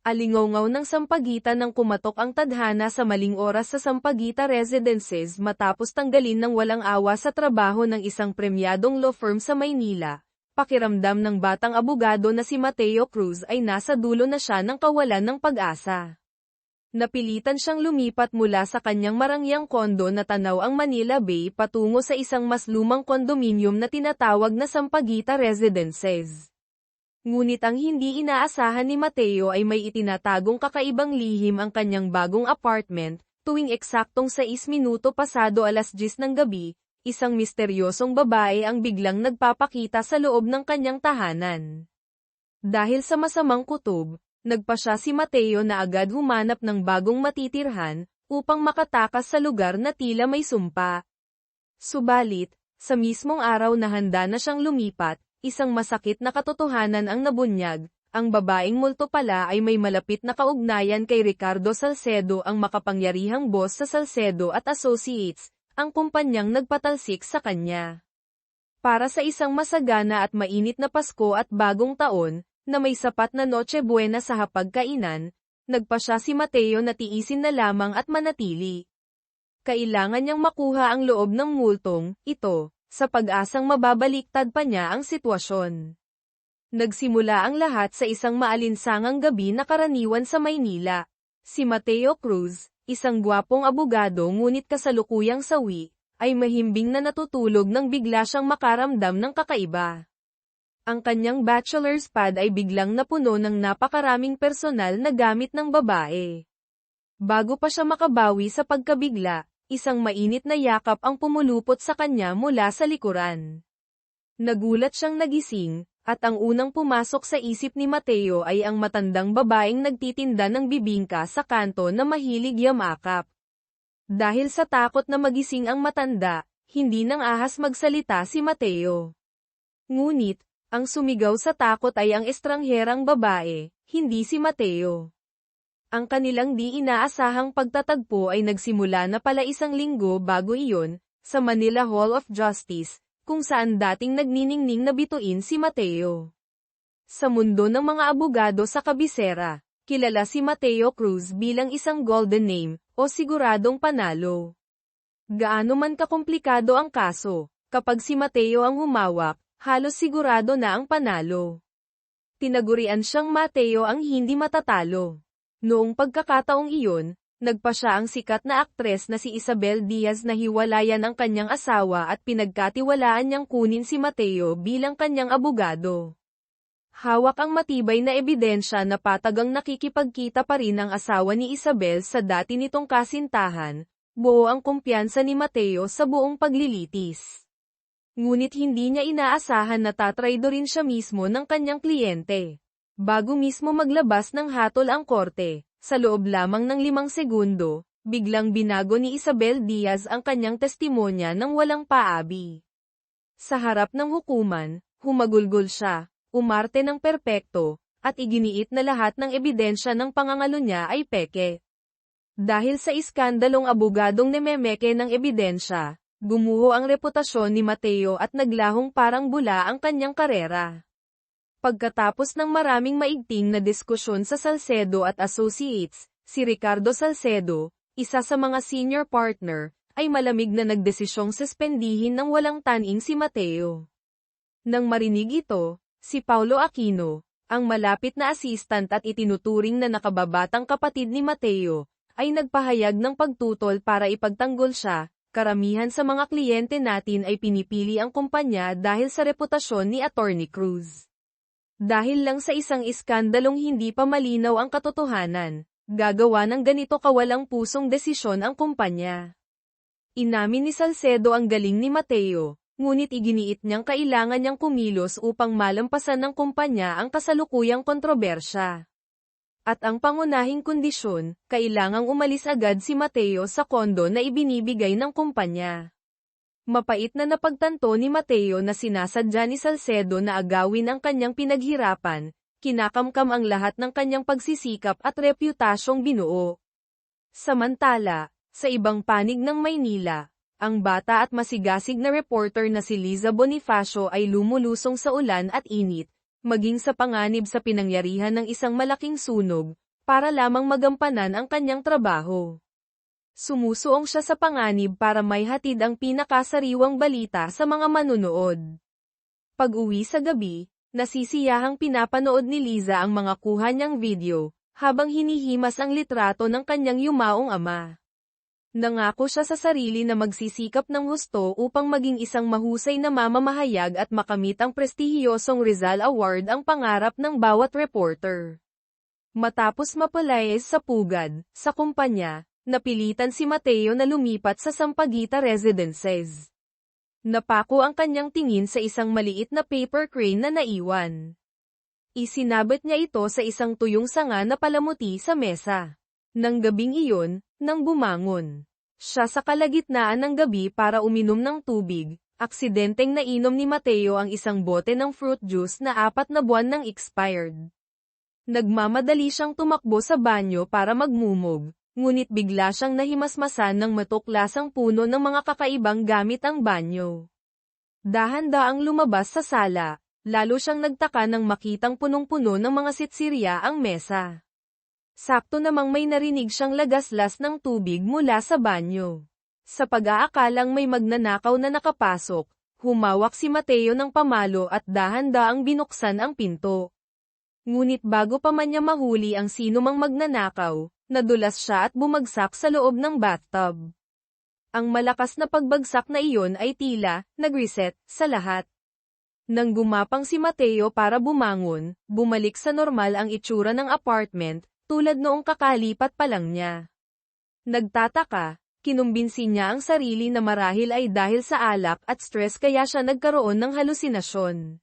Alingaw ng Sampaguita nang kumatok ang tadhana sa maling oras sa Sampaguita Residences matapos tanggalin ng walang awa sa trabaho ng isang premyadong law firm sa Maynila. Pakiramdam ng batang abogado na si Mateo Cruz ay nasa dulo na siya ng kawalan ng pag-asa. Napilitan siyang lumipat mula sa kanyang marangyang kondo na tanaw ang Manila Bay patungo sa isang mas lumang kondominium na tinatawag na Sampaguita Residences. Ngunit ang hindi inaasahan ni Mateo ay may itinatagong kakaibang lihim ang kanyang bagong apartment. Tuwing eksaktong 6 minuto pasado alas 10 ng gabi, isang misteryosong babae ang biglang nagpapakita sa loob ng kanyang tahanan. Dahil sa masamang kutob, nagpasya si Mateo na agad humanap ng bagong matitirhan, upang makatakas sa lugar na tila may sumpa. Subalit, sa mismong araw na handa na siyang lumipat, isang masakit na katotohanan ang nabunyag. Ang babaeng multo pala ay may malapit na kaugnayan kay Ricardo Salcedo, ang makapangyarihang boss sa Salcedo at Associates, ang kumpanyang nagpatalsik sa kanya. Para sa isang masagana at mainit na Pasko at Bagong Taon, na may sapat na Noche Buena sa hapagkainan, nagpasya si Mateo na tiisin na lamang at manatili. Kailangan niyang makuha ang loob ng multong ito, sa pag-asang mababaliktad pa niya ang sitwasyon. Nagsimula ang lahat sa isang maalinsangang gabi na karaniwan sa Maynila. Si Mateo Cruz, isang gwapong abogado ngunit kasalukuyang sawi, ay mahimbing na natutulog nang bigla siyang makaramdam ng kakaiba. Ang kanyang bachelor's pad ay biglang napuno ng napakaraming personal na gamit ng babae. Bago pa siya makabawi sa pagkabigla, isang mainit na yakap ang pumulupot sa kanya mula sa likuran. Nagulat siyang nagising, at ang unang pumasok sa isip ni Mateo ay ang matandang babaeng nagtitinda ng bibingka sa kanto na mahilig yamakap. Dahil sa takot na magising ang matanda, hindi nang ahas magsalita si Mateo. Ngunit, ang sumigaw sa takot ay ang estrangherang babae, hindi si Mateo. Ang kanilang di inaasahang pagtatagpo ay nagsimula na pala isang linggo bago iyon, sa Manila Hall of Justice, kung saan dating nagniningning na bituin si Mateo. Sa mundo ng mga abogado sa kabisera, kilala si Mateo Cruz bilang isang golden name, o siguradong panalo. Gaano man kakomplikado ang kaso, kapag si Mateo ang humawak, halos sigurado na ang panalo. Tinagurian siyang Mateo ang hindi matatalo. Noong pagkakataong iyon, nagpasya ang sikat na aktres na si Isabel Diaz na hiwalayan ang kanyang asawa at pinagkatiwalaan niyang kunin si Mateo bilang kanyang abogado. Hawak ang matibay na ebidensya na patagang nakikipagkita pa rin ang asawa ni Isabel sa dati nitong kasintahan, buo ang kumpiyansa ni Mateo sa buong paglilitis. Ngunit hindi niya inaasahan na tatraidorin siya mismo ng kanyang kliyente. Bago mismo maglabas ng hatol ang korte, sa loob lamang ng 5 segundo, biglang binago ni Isabel Diaz ang kanyang testimonya ng walang paabi. Sa harap ng hukuman, humagulgol siya, umarte ng perpekto, at iginiit na lahat ng ebidensya ng pangangalo niya ay peke. Dahil sa iskandalong abogadong nememeke ng ebidensya, gumuho ang reputasyon ni Mateo at naglahong parang bula ang kanyang karera. Pagkatapos ng maraming maigting na diskusyon sa Salcedo at Associates, si Ricardo Salcedo, isa sa mga senior partner, ay malamig na nagdesisyong suspendihin ng walang taning si Mateo. Nang marinig ito, si Paulo Aquino, ang malapit na assistant at itinuturing na nakababatang kapatid ni Mateo, ay nagpahayag ng pagtutol para ipagtanggol siya. Karamihan sa mga kliyente natin ay pinipili ang kumpanya dahil sa reputasyon ni Attorney Cruz. Dahil lang sa isang iskandalong hindi pa malinaw ang katotohanan, gagawa ng ganito kawalang pusong desisyon ang kumpanya. Inamin ni Salcedo ang galing ni Mateo, ngunit iginiit niyang kailangan niyang kumilos upang malampasan ng kumpanya ang kasalukuyang kontrobersya. At ang pangunahing kondisyon, kailangang umalis agad si Mateo sa kondo na ibinibigay ng kumpanya. Mapait na napagtanto ni Mateo na sinasadya ni Salcedo na agawin ang kanyang pinaghirapan, kinakamkam ang lahat ng kanyang pagsisikap at reputasyong binuo. Samantala, sa ibang panig ng Maynila, ang bata at masigasig na reporter na si Liza Bonifacio ay lumulusong sa ulan at init, maging sa panganib sa pinangyarihan ng isang malaking sunog, para lamang magampanan ang kanyang trabaho. Sumusuong siya sa panganib para may hatid ang pinakasariwang balita sa mga manunood. Pag-uwi sa gabi, nasisiyahang pinapanood ni Liza ang mga kuha niyang video, habang hinihimas ang litrato ng kanyang yumaong ama. Nangako siya sa sarili na magsisikap ng husto upang maging isang mahusay na mamamahayag at makamit ang prestihiyosong Rizal Award, ang pangarap ng bawat reporter. Matapos mapalayas sa pugad, sa kumpanya, napilitan si Mateo na lumipat sa Sampaguita Residences. Napako ang kanyang tingin sa isang maliit na paper crane na naiwan. Isinabit niya ito sa isang tuyong sanga na palamuti sa mesa. Nang gabing iyon, nang bumangon siya sa kalagitnaan ng gabi para uminom ng tubig, aksidenteng nainom ni Mateo ang isang bote ng fruit juice na 4 na buwan nang expired. Nagmamadali siyang tumakbo sa banyo para magmumog, ngunit bigla siyang nahimasmasan ng matuklasang puno ng mga kakaibang gamit ang banyo. Dahan-daang lumabas sa sala, lalo siyang nagtaka nang makitang punong-puno ng mga sitsirya ang mesa. Sakto namang may narinig siyang lagaslas ng tubig mula sa banyo. Sa pag-aakalang may magnanakaw na nakapasok, humawak si Mateo ng pamalo at dahan-daang binuksan ang pinto. Ngunit bago pa man niya mahuli ang sinumang magnanakaw, nadulas siya at bumagsak sa loob ng bathtub. Ang malakas na pagbagsak na iyon ay tila nag-reset sa lahat. Nang gumapang si Mateo para bumangon, bumalik sa normal ang itsura ng apartment, tulad noong kakalipat pa lang niya. Nagtataka, kinumbinsi niya ang sarili na marahil ay dahil sa alak at stress kaya siya nagkaroon ng halusinasyon.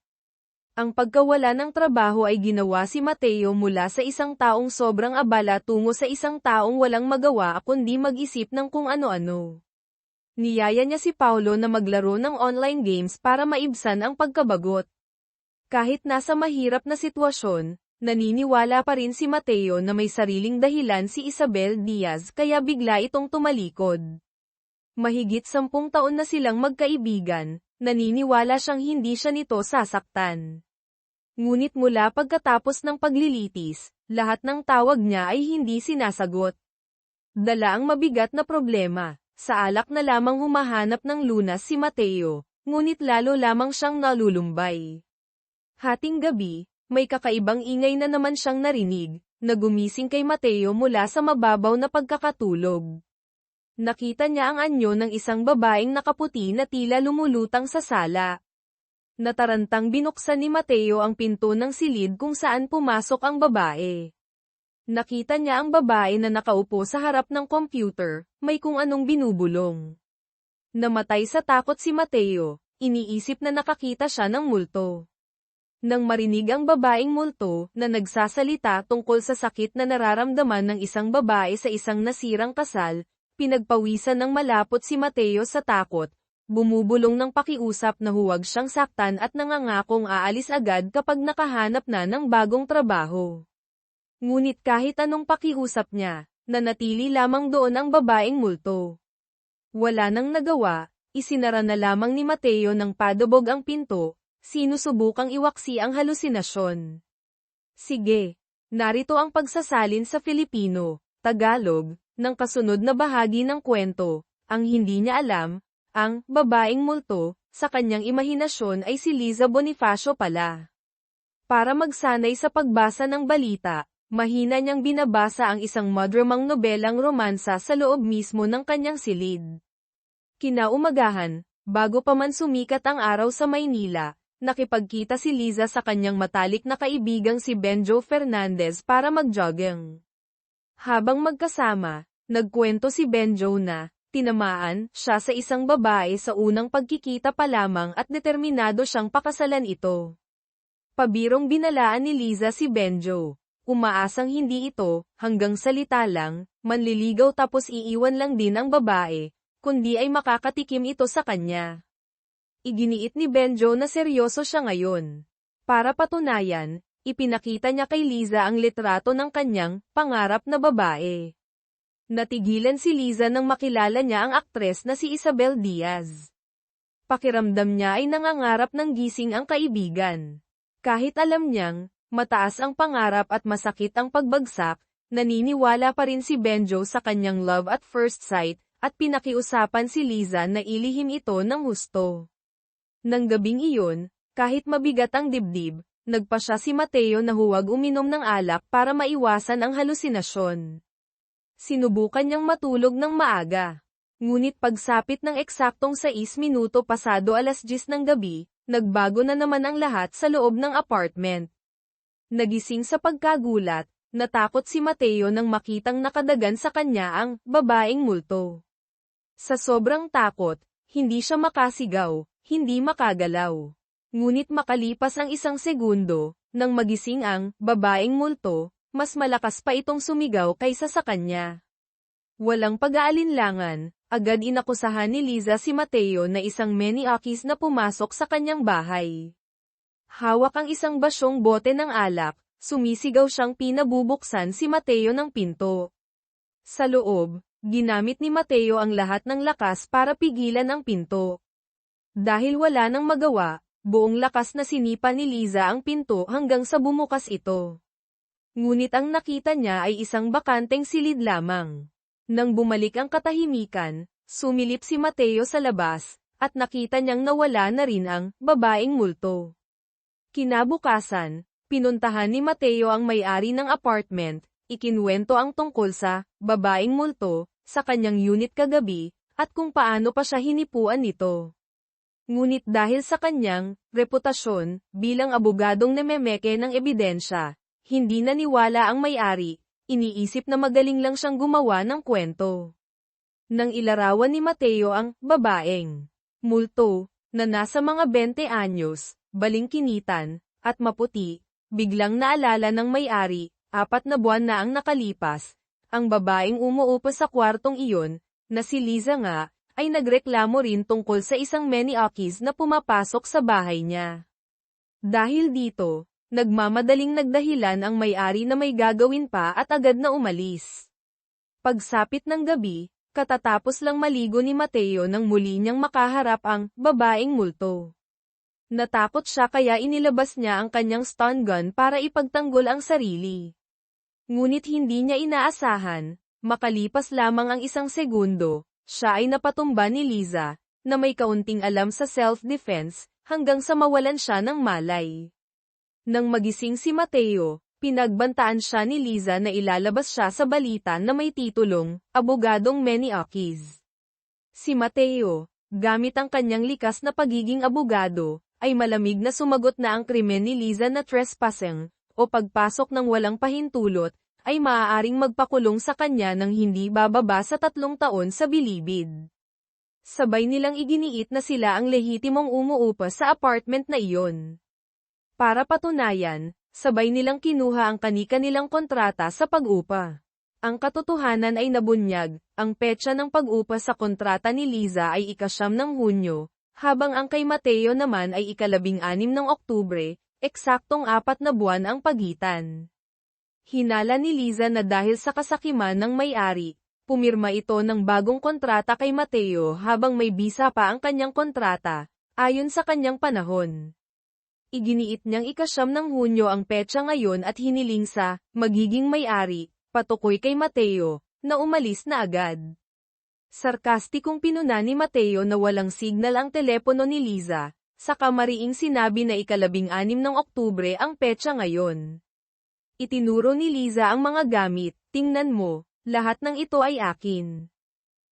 Ang pagkawala ng trabaho ay ginawa si Mateo mula sa isang taong sobrang abala tungo sa isang taong walang magawa kundi mag-isip ng kung ano-ano. Niyaya niya si Paulo na maglaro ng online games para maibsan ang pagkabagot. Kahit nasa mahirap na sitwasyon, naniniwala pa rin si Mateo na may sariling dahilan si Isabel Diaz kaya bigla itong tumalikod. Mahigit 10 taon na silang magkaibigan, naniniwala siyang hindi siya nito sasaktan. Ngunit mula pagkatapos ng paglilitis, lahat ng tawag niya ay hindi sinasagot. Dala ang mabigat na problema, sa alak na lamang humahanap ng lunas si Mateo, ngunit lalo lamang siyang nalulumbay. Hating gabi, may kakaibang ingay na naman siyang narinig, na gumising kay Mateo mula sa mababaw na pagkakatulog. Nakita niya ang anyo ng isang babaeng nakaputi na tila lumulutang sa sala. Natarantang binuksan ni Mateo ang pinto ng silid kung saan pumasok ang babae. Nakita niya ang babae na nakaupo sa harap ng computer, may kung anong binubulong. Namatay sa takot si Mateo, iniisip na nakakita siya ng multo. Nang marinig ang babaeng multo na nagsasalita tungkol sa sakit na nararamdaman ng isang babae sa isang nasirang kasal, pinagpawisan ng malapot si Mateo sa takot, bumubulong ng pakiusap na huwag siyang saktan at nangangakong aalis agad kapag nakahanap na ng bagong trabaho. Ngunit kahit anong pakiusap niya, nanatili lamang doon ang babaeng multo. Wala nang nagawa, isinara na lamang ni Mateo ng padubog ang pinto. Sinusubukang iwaksi ang halusinasyon. Sige, narito ang pagsasalin sa Filipino, Tagalog, ng kasunod na bahagi ng kwento. Ang hindi niya alam, ang babaeng multo, sa kanyang imahinasyon ay si Liza Bonifacio pala. Para magsanay sa pagbasa ng balita, mahina niyang binabasa ang isang madramang nobelang romansa sa loob mismo ng kanyang silid. Kinaumagahan, bago pa man sumikat ang araw sa Maynila, nakipagkita si Liza sa kanyang matalik na kaibigang si Benjo Fernandez para mag-jogging. Habang magkasama, nagkwento si Benjo na, tinamaan siya sa isang babae sa unang pagkikita pa lamang at determinado siyang pakasalan ito. Pabirong binalaan ni Liza si Benjo. Umaasang hindi ito, hanggang salita lang, manliligaw tapos iiwan lang din ang babae, kundi ay makakatikim ito sa kanya. Iginiit ni Benjo na seryoso siya ngayon. Para patunayan, ipinakita niya kay Liza ang litrato ng kanyang pangarap na babae. Natigilan si Liza nang makilala niya ang aktres na si Isabel Diaz. Pakiramdam niya ay nangangarap ng gising ang kaibigan. Kahit alam niyang mataas ang pangarap at masakit ang pagbagsak, Naniniwala pa rin si Benjo sa kanyang love at first sight, at pinakiusapan si Liza na ilihim ito ng husto. Nang gabing iyon, kahit mabigat ang dibdib, nagpa siya si Mateo na huwag uminom ng alak para maiwasan ang halusinasyon. Sinubukan niyang matulog ng maaga. Ngunit pagsapit ng eksaktong 6 minuto pasado 10:00 ng gabi, nagbago na naman ang lahat sa loob ng apartment. Nagising sa pagkagulat, natakot si Mateo nang makitang nakadagan sa kanya ang babaeng multo. Sa sobrang takot, hindi siya makasigaw, hindi makagalaw. Ngunit makalipas ang 1 segundo, nang magising ang babaeng multo, mas malakas pa itong sumigaw kaysa sa kanya. Walang pag-aalinlangan, agad inakusahan ni Liza si Mateo na isang maniakis na pumasok sa kanyang bahay. Hawak ang isang basyong bote ng alak, sumisigaw siyang pinabubuksan si Mateo ng pinto. Sa loob, ginamit ni Mateo ang lahat ng lakas para pigilan ang pinto. Dahil wala nang magawa, buong lakas na sinipa ni Liza ang pinto hanggang sa bumukas ito. Ngunit ang nakita niya ay isang bakanteng silid lamang. Nang bumalik ang katahimikan, sumilip si Mateo sa labas, at nakita niyang nawala na rin ang babaeng multo. Kinabukasan, pinuntahan ni Mateo ang may-ari ng apartment, ikinwento ang tungkol sa babaeng multo sa kanyang unit kagabi, at kung paano pa siya hinipuan nito. Ngunit dahil sa kanyang reputasyon bilang abogadong namemeke ng ebidensya, hindi naniwala ang may-ari, iniisip na magaling lang siyang gumawa ng kwento. Nang ilarawan ni Mateo ang babaeng multo, na nasa mga 20 anyos, balingkinitan, at maputi, biglang naalala ng may-ari, 4 na buwan na ang nakalipas, ang babaeng umuupo sa kwartong iyon, na si Liza nga, ay nagreklamo rin tungkol sa isang maniakis na pumapasok sa bahay niya. Dahil dito, nagmamadaling nagdahilan ang may-ari na may gagawin pa at agad na umalis. Pagsapit ng gabi, katatapos lang maligo ni Mateo nang muli niyang makaharap ang babaeng multo. Natakot siya kaya inilabas niya ang kanyang stun gun para ipagtanggol ang sarili. Ngunit hindi niya inaasahan, makalipas lamang ang 1 segundo, siya ay napatumba ni Liza, na may kaunting alam sa self-defense, hanggang sa mawalan siya ng malay. Nang magising si Mateo, pinagbantaan siya ni Liza na ilalabas siya sa balita na may titulong, Abogadong Maniakis. Si Mateo, gamit ang kanyang likas na pagiging abogado, ay malamig na sumagot na ang krimen ni Liza na trespassing, o pagpasok ng walang pahintulot, ay maaaring magpakulong sa kanya ng hindi bababa sa 3 taon sa bilibid. Sabay nilang iginiit na sila ang lehitimong umuupa sa apartment na iyon. Para patunayan, sabay nilang kinuha ang kani-kanilang kontrata sa pag-upa. Ang katotohanan ay nabunyag, ang petsa ng pag-upa sa kontrata ni Liza ay ika-9 ng Hunyo, habang ang kay Mateo naman ay ika-16 ng Oktubre, eksaktong 4 na buwan ang pagitan. Hinala ni Liza na dahil sa kasakiman ng may-ari, pumirma ito ng bagong kontrata kay Mateo habang may bisa pa ang kanyang kontrata, ayon sa kanyang panahon. Iginiit niyang ika-9 ng Hunyo ang petsa ngayon at hiniling sa magiging may-ari, patukoy kay Mateo, na umalis na agad. Sarkastikong pinuna ni Mateo na walang signal ang telepono ni Liza, saka mariing sinabi na ika-16 ng Oktubre ang petsa ngayon. Itinuro ni Liza ang mga gamit, tingnan mo, lahat ng ito ay akin.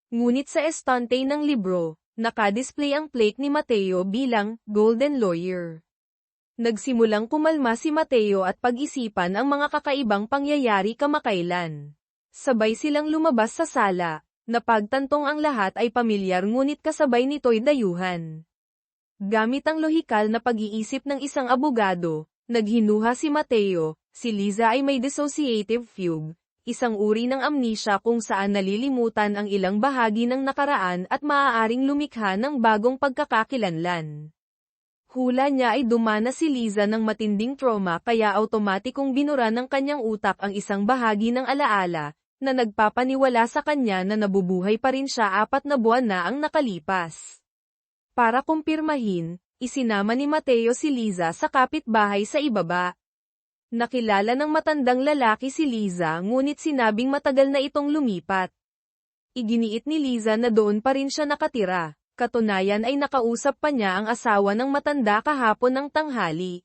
Ngunit sa estante ng libro, nakadisplay ang plaque ni Mateo bilang Golden Lawyer. Nagsimulang kumalma si Mateo at pag-isipan ang mga kakaibang pangyayari kamakailan. Sabay silang lumabas sa sala, napagtantong ang lahat ay pamilyar ngunit kasabay nito'y dayuhan. Gamit ang lohikal na pag-iisip ng isang abogado, naghinuha si Mateo, si Liza ay may dissociative fugue, isang uri ng amnesia kung saan nalilimutan ang ilang bahagi ng nakaraan at maaaring lumikha ng bagong pagkakakilanlan. Hula niya ay dumana si Liza ng matinding trauma kaya automatikong binura ng kanyang utak ang isang bahagi ng alaala, na nagpapaniwala sa kanya na nabubuhay pa rin siya 4 na buwan na ang nakalipas. Para kumpirmahin, isinama ni Mateo si Liza sa kapitbahay sa ibaba. Nakilala ng matandang lalaki si Liza ngunit sinabing matagal na itong lumipat. Iginiit ni Liza na doon pa rin siya nakatira. Katunayan ay nakausap pa niya ang asawa ng matanda kahapon ng tanghali.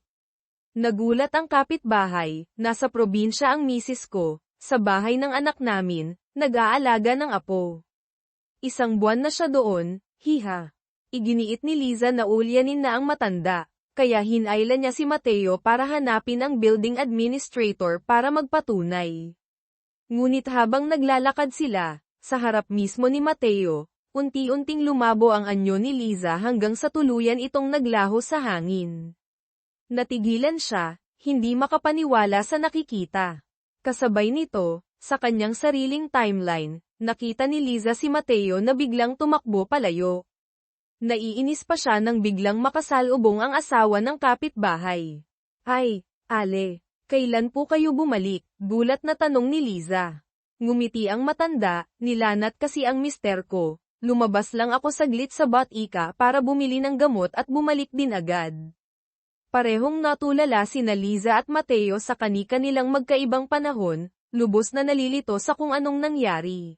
Nagulat ang kapitbahay, nasa probinsya ang misis ko, sa bahay ng anak namin, nag-aalaga ng apo. Isang buwan na siya doon, hiha. Iginiit ni Liza na ulyanin na ang matanda, kaya hinayla niya si Mateo para hanapin ang building administrator para magpatunay. Ngunit habang naglalakad sila, sa harap mismo ni Mateo, unti-unting lumabo ang anyo ni Liza hanggang sa tuluyan itong naglaho sa hangin. Natigilan siya, hindi makapaniwala sa nakikita. Kasabay nito, sa kanyang sariling timeline, nakita ni Liza si Mateo na biglang tumakbo palayo. Naiinis pa siya nang biglang makasalubong ang asawa ng kapitbahay. Ay, Ale, kailan po kayo bumalik? Gulat na tanong ni Liza. Ngumiti ang matanda, nilanat kasi ang mister ko. Lumabas lang ako saglit sa Botica para bumili ng gamot at bumalik din agad. Parehong natulala sina Liza at Mateo sa kani-kanilang magkaibang panahon, lubos na nalilito sa kung anong nangyari.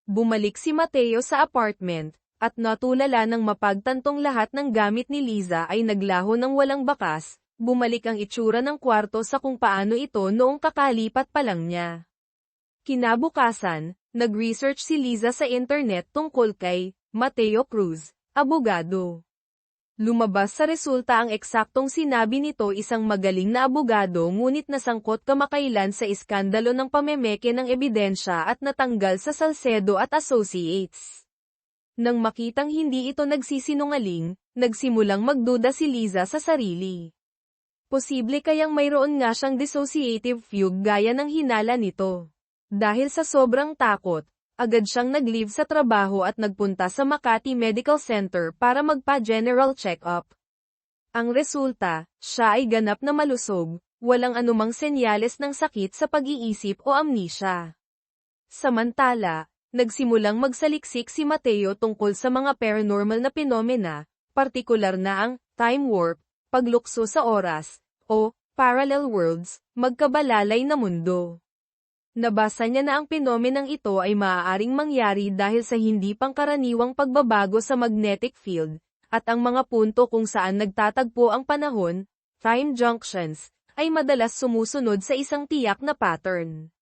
Bumalik si Mateo sa apartment, at natulala nang mapagtantong lahat ng gamit ni Liza ay naglaho ng walang bakas, bumalik ang itsura ng kwarto sa kung paano ito noong kakalipat pa lang niya. Kinabukasan, nag-research si Liza sa internet tungkol kay Mateo Cruz, abogado. Lumabas sa resulta ang eksaktong sinabi nito, isang magaling na abogado ngunit nasangkot kamakailan sa iskandalo ng pamemeke ng ebidensya at natanggal sa Salcedo at Associates. Nang makitang hindi ito nagsisinungaling, nagsimulang magduda si Liza sa sarili. Posible kayang mayroon nga siyang dissociative fugue gaya ng hinala nito. Dahil sa sobrang takot, agad siyang nag-leave sa trabaho at nagpunta sa Makati Medical Center para magpa-general check-up. Ang resulta, siya ay ganap na malusog, walang anumang senyales ng sakit sa pag-iisip o amnesia. Samantala, nagsimulang magsaliksik si Mateo tungkol sa mga paranormal na phenomena, partikular na ang time warp, paglukso sa oras, o parallel worlds, magkabalalay na mundo. Nabasa niya na ang penomenang ito ay maaaring mangyari dahil sa hindi pangkaraniwang pagbabago sa magnetic field, at ang mga punto kung saan nagtatagpo ang panahon, time junctions, ay madalas sumusunod sa isang tiyak na pattern.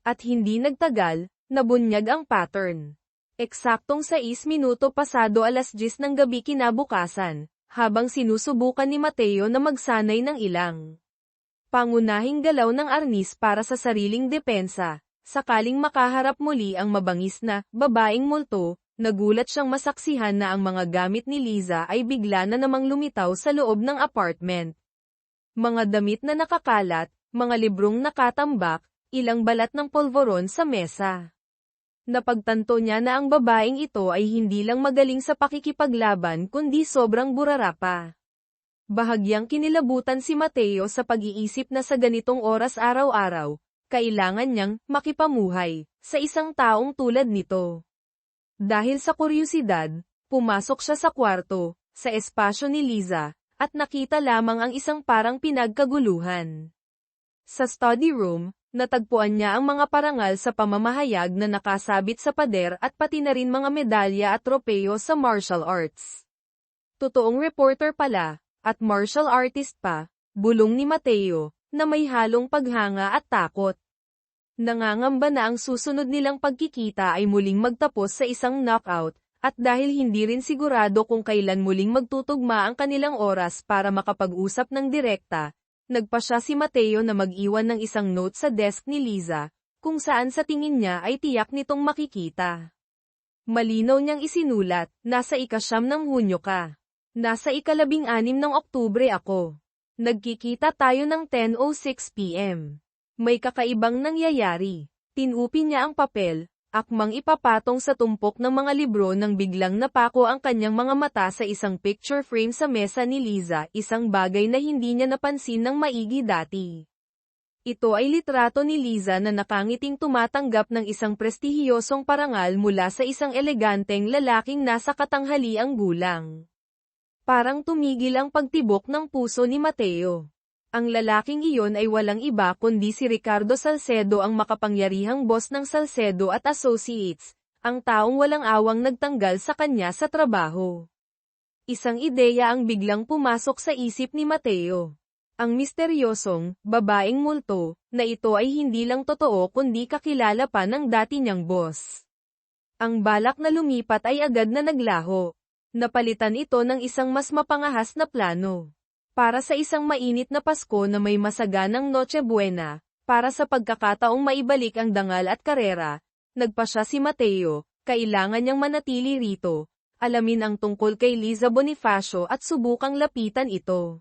At hindi nagtagal, nabunyag ang pattern. Eksaktong 6 minuto pasado 10:00 ng gabi kinabukasan, habang sinusubukan ni Mateo na magsanay ng ilang pangunahing galaw ng arnis para sa sariling depensa, sakaling makaharap muli ang mabangis na babaeng multo, nagulat siyang masaksihan na ang mga gamit ni Liza ay bigla na namang lumitaw sa loob ng apartment. Mga damit na nakakalat, mga librong nakatambak, ilang balat ng polvoron sa mesa. Napagtanto niya na ang babaeng ito ay hindi lang magaling sa pakikipaglaban kundi sobrang burara pa. Bahagyang kinilabutan si Mateo sa pag-iisip na sa ganitong oras araw-araw, kailangan niyang makipamuhay sa isang taong tulad nito. Dahil sa kuryusidad, pumasok siya sa kwarto, sa espasyo ni Liza, at nakita lamang ang isang parang pinagkaguluhan. Sa study room, natagpuan niya ang mga parangal sa pamamahayag na nakasabit sa pader at pati na rin mga medalya at tropeyo sa martial arts. Totoong reporter pala, at martial artist pa, bulong ni Mateo, na may halong paghanga at takot. Nangangamba na ang susunod nilang pagkikita ay muling magtapos sa isang knockout, at dahil hindi rin sigurado kung kailan muling magtutugma ang kanilang oras para makapag-usap ng direkta, nagpasya si Mateo na mag-iwan ng isang note sa desk ni Liza, kung saan sa tingin niya ay tiyak nitong makikita. Malinaw niyang isinulat, nasa ika-9 ng Hunyo ka. Nasa ika-16 ng Oktubre ako. Nagkikita tayo ng 10:06 p.m. May kakaibang nangyayari. Tinupi niya ang papel, akmang ipapatong sa tumpok ng mga libro nang biglang napako ang kanyang mga mata sa isang picture frame sa mesa ni Liza, isang bagay na hindi niya napansin ng maigi dati. Ito ay litrato ni Liza na nakangiting tumatanggap ng isang prestihiyosong parangal mula sa isang eleganteng lalaking nasa katanghaliang gulang. Parang tumigil ang pagtibok ng puso ni Mateo. Ang lalaking iyon ay walang iba kundi si Ricardo Salcedo, ang makapangyarihang boss ng Salcedo at Associates, ang taong walang awang nagtanggal sa kanya sa trabaho. Isang ideya ang biglang pumasok sa isip ni Mateo. Ang misteryosong, babaeng multo, na ito ay hindi lang totoo kundi kakilala pa ng dati niyang boss. Ang balak na lumipat ay agad na naglaho. Napalitan ito ng isang mas mapangahas na plano. Para sa isang mainit na Pasko na may masaganang Noche Buena, para sa pagkakataong maibalik ang dangal at karera, nagpasya si Mateo, kailangan niyang manatili rito, alamin ang tungkol kay Liza Bonifacio at subukang lapitan ito.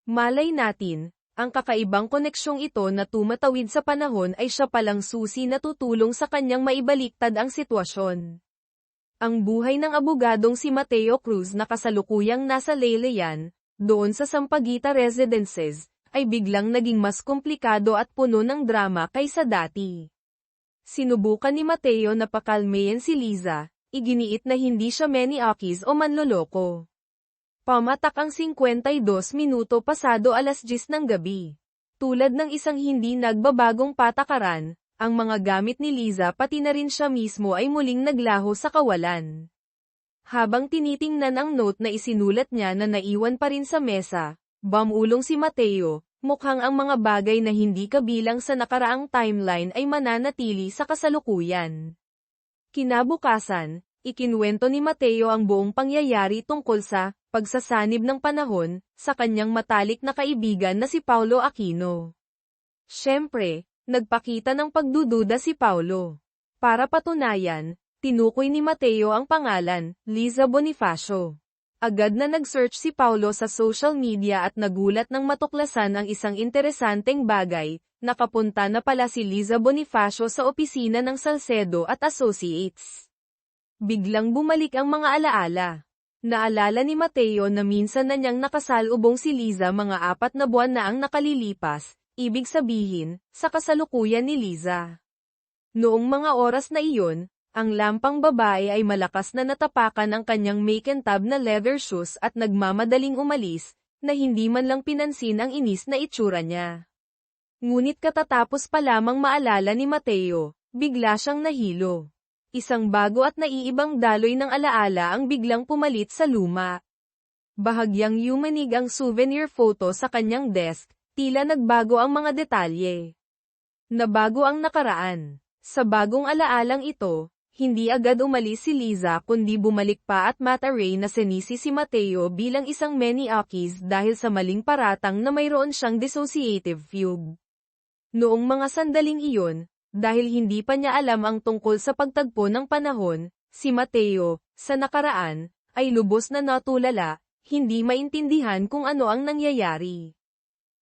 Malay natin, ang kakaibang koneksyong ito na tumatawid sa panahon ay siya palang susi na tutulong sa kanyang maibaliktad ang sitwasyon. Ang buhay ng abogadong si Mateo Cruz na kasalukuyang nasa Laylayan, doon sa Sampaguita Residences, ay biglang naging mas komplikado at puno ng drama kaysa dati. Sinubukan ni Mateo na pakalmayan si Liza, iginiit na hindi siya maniakis o manloloko. Pamatak ang 52 minuto pasado alas 10 ng gabi. Tulad ng isang hindi nagbabagong patakaran, ang mga gamit ni Liza pati na rin siya mismo ay muling naglaho sa kawalan. Habang tinitingnan ang note na isinulat niya na naiwan pa rin sa mesa, bumulong si Mateo, mukhang ang mga bagay na hindi kabilang sa nakaraang timeline ay mananatili sa kasalukuyan. Kinabukasan, ikinuwento ni Mateo ang buong pangyayari tungkol sa pagsasanib ng panahon sa kanyang matalik na kaibigan na si Paulo Aquino. Siyempre, nagpakita ng pagdududa si Paulo. Para patunayan, tinukoy ni Mateo ang pangalan, Liza Bonifacio. Agad na nag-search si Paulo sa social media at nagulat nang matuklasan ang isang interesanteng bagay, nakapunta na pala si Liza Bonifacio sa opisina ng Salcedo at Associates. Biglang bumalik ang mga alaala. Naalala ni Mateo na minsan na niyang nakasalubong si Liza mga 4 na buwan na ang nakalilipas, ibig sabihin, sa kasalukuyan ni Liza. Noong mga oras na iyon, ang lampang babae ay malakas na natapakan ang kanyang make-and-tab na leather shoes at nagmamadaling umalis, na hindi man lang pinansin ang inis na itsura niya. Ngunit katatapos pa lamang maalala ni Mateo, bigla siyang nahilo. Isang bago at naiibang daloy ng alaala ang biglang pumalit sa luma. Bahagyang yumanig ang souvenir photo sa kanyang desk, tila nagbago ang mga detalye. Nabago ang nakaraan. Sa bagong alaalang ito, hindi agad umalis si Liza kundi bumalik pa at mataray na sinisi si Mateo bilang isang maniakis dahil sa maling paratang na mayroon siyang dissociative fugue. Noong mga sandaling iyon, dahil hindi pa niya alam ang tungkol sa pagtagpo ng panahon, si Mateo, sa nakaraan, ay lubos na natulala, hindi maintindihan kung ano ang nangyayari.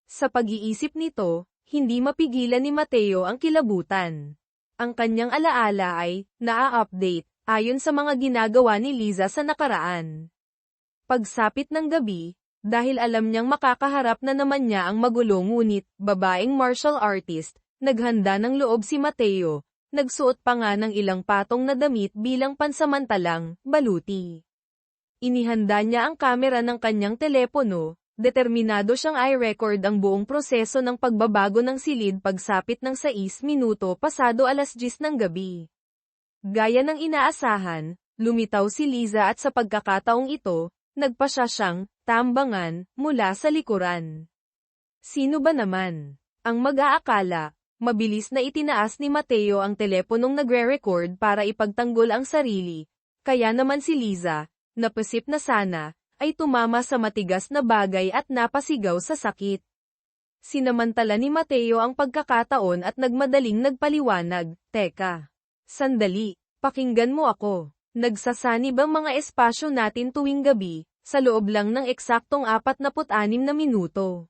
Sa pag-iisip nito, hindi mapigilan ni Mateo ang kilabutan. Ang kanyang alaala ay naa-update ayon sa mga ginagawa ni Liza sa nakaraan. Pagsapit ng gabi, dahil alam niyang makakaharap na naman niya ang magulo ngunit babaeng martial artist, naghanda ng loob si Mateo, nagsuot pa nga ng ilang patong na damit bilang pansamantalang baluti. Inihanda niya ang kamera ng kanyang telepono. Determinado siyang i-record ang buong proseso ng pagbabago ng silid pagsapit ng 6 minuto pasado alas 10 ng gabi. Gaya ng inaasahan, lumitaw si Liza at sa pagkakataong ito, nagpasya siyang tambangan mula sa likuran. Sino ba naman? Ang mag-aakala, mabilis na itinaas ni Mateo ang teleponong nagre-record para ipagtanggol ang sarili, kaya naman si Liza, napasip na sana, ay tumama sa matigas na bagay at napasigaw sa sakit. Sinamantala ni Mateo ang pagkakataon at nagmadaling nagpaliwanag, "Teka. Sandali, pakinggan mo ako. Nagsasanib ang mga espasyo natin tuwing gabi, sa loob lang ng eksaktong 46 na minuto."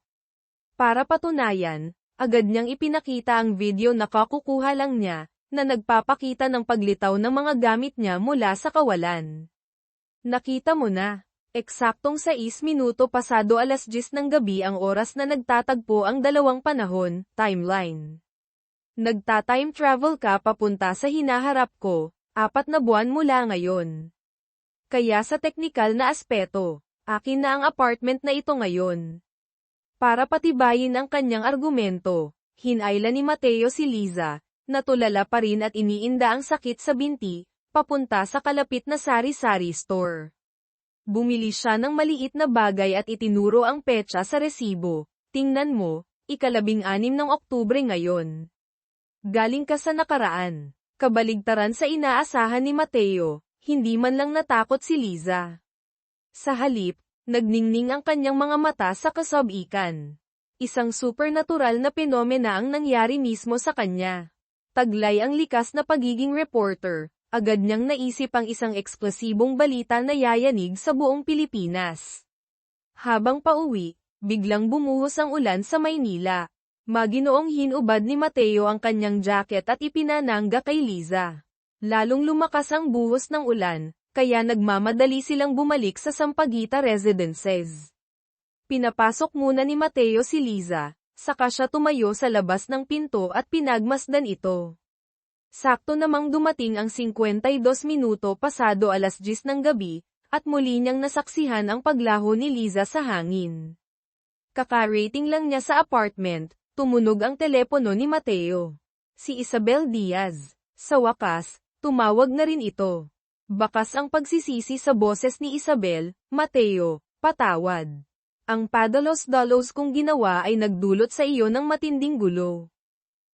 Para patunayan, agad niyang ipinakita ang video na kakukuha lang niya, na nagpapakita ng paglitaw ng mga gamit niya mula sa kawalan. "Nakita mo na. Eksaktong 6 minuto pasado alas 10 ng gabi ang oras na nagtatagpo ang dalawang panahon, timeline. Nagta-time travel ka papunta sa hinaharap ko, 4 na buwan mula ngayon. Kaya sa teknikal na aspeto, akin na ang apartment na ito ngayon. Para patibayin ang kanyang argumento, hinayla ni Mateo si Liza, na tulala pa rin at iniinda ang sakit sa binti, papunta sa kalapit na sari-sari store. Bumili siya ng maliit na bagay at itinuro ang petsa sa resibo. Tingnan mo, 16 ng Oktubre ngayon. Galing ka sa nakaraan. Kabaligtaran sa inaasahan ni Mateo, hindi man lang natakot si Liza. Sa halip, nagningning ang kanyang mga mata sa kasabikan. Isang supernatural na penomena ang nangyari mismo sa kanya. Taglay ang likas na pagiging reporter, agad niyang naisip ang isang eksplosibong balita na yayanig sa buong Pilipinas. Habang pauwi, biglang bumuhos ang ulan sa Maynila. Maginoong hinubad ni Mateo ang kanyang jacket at ipinanangga kay Liza. Lalong lumakas ang buhos ng ulan, kaya nagmamadali silang bumalik sa Sampaguita Residences. Pinapasok muna ni Mateo si Liza, saka siya tumayo sa labas ng pinto at pinagmasdan ito. Sakto namang dumating ang 52 minuto pasado 10:00 ng gabi, at muli niyang nasaksihan ang paglaho ni Liza sa hangin. Kaka-rating lang niya sa apartment, tumunog ang telepono ni Mateo. Si Isabel Diaz. Sa wakas, tumawag na rin ito. Bakas ang pagsisisi sa boses ni Isabel, "Mateo, patawad. Ang padalos-dalos kong ginawa ay nagdulot sa iyo ng matinding gulo."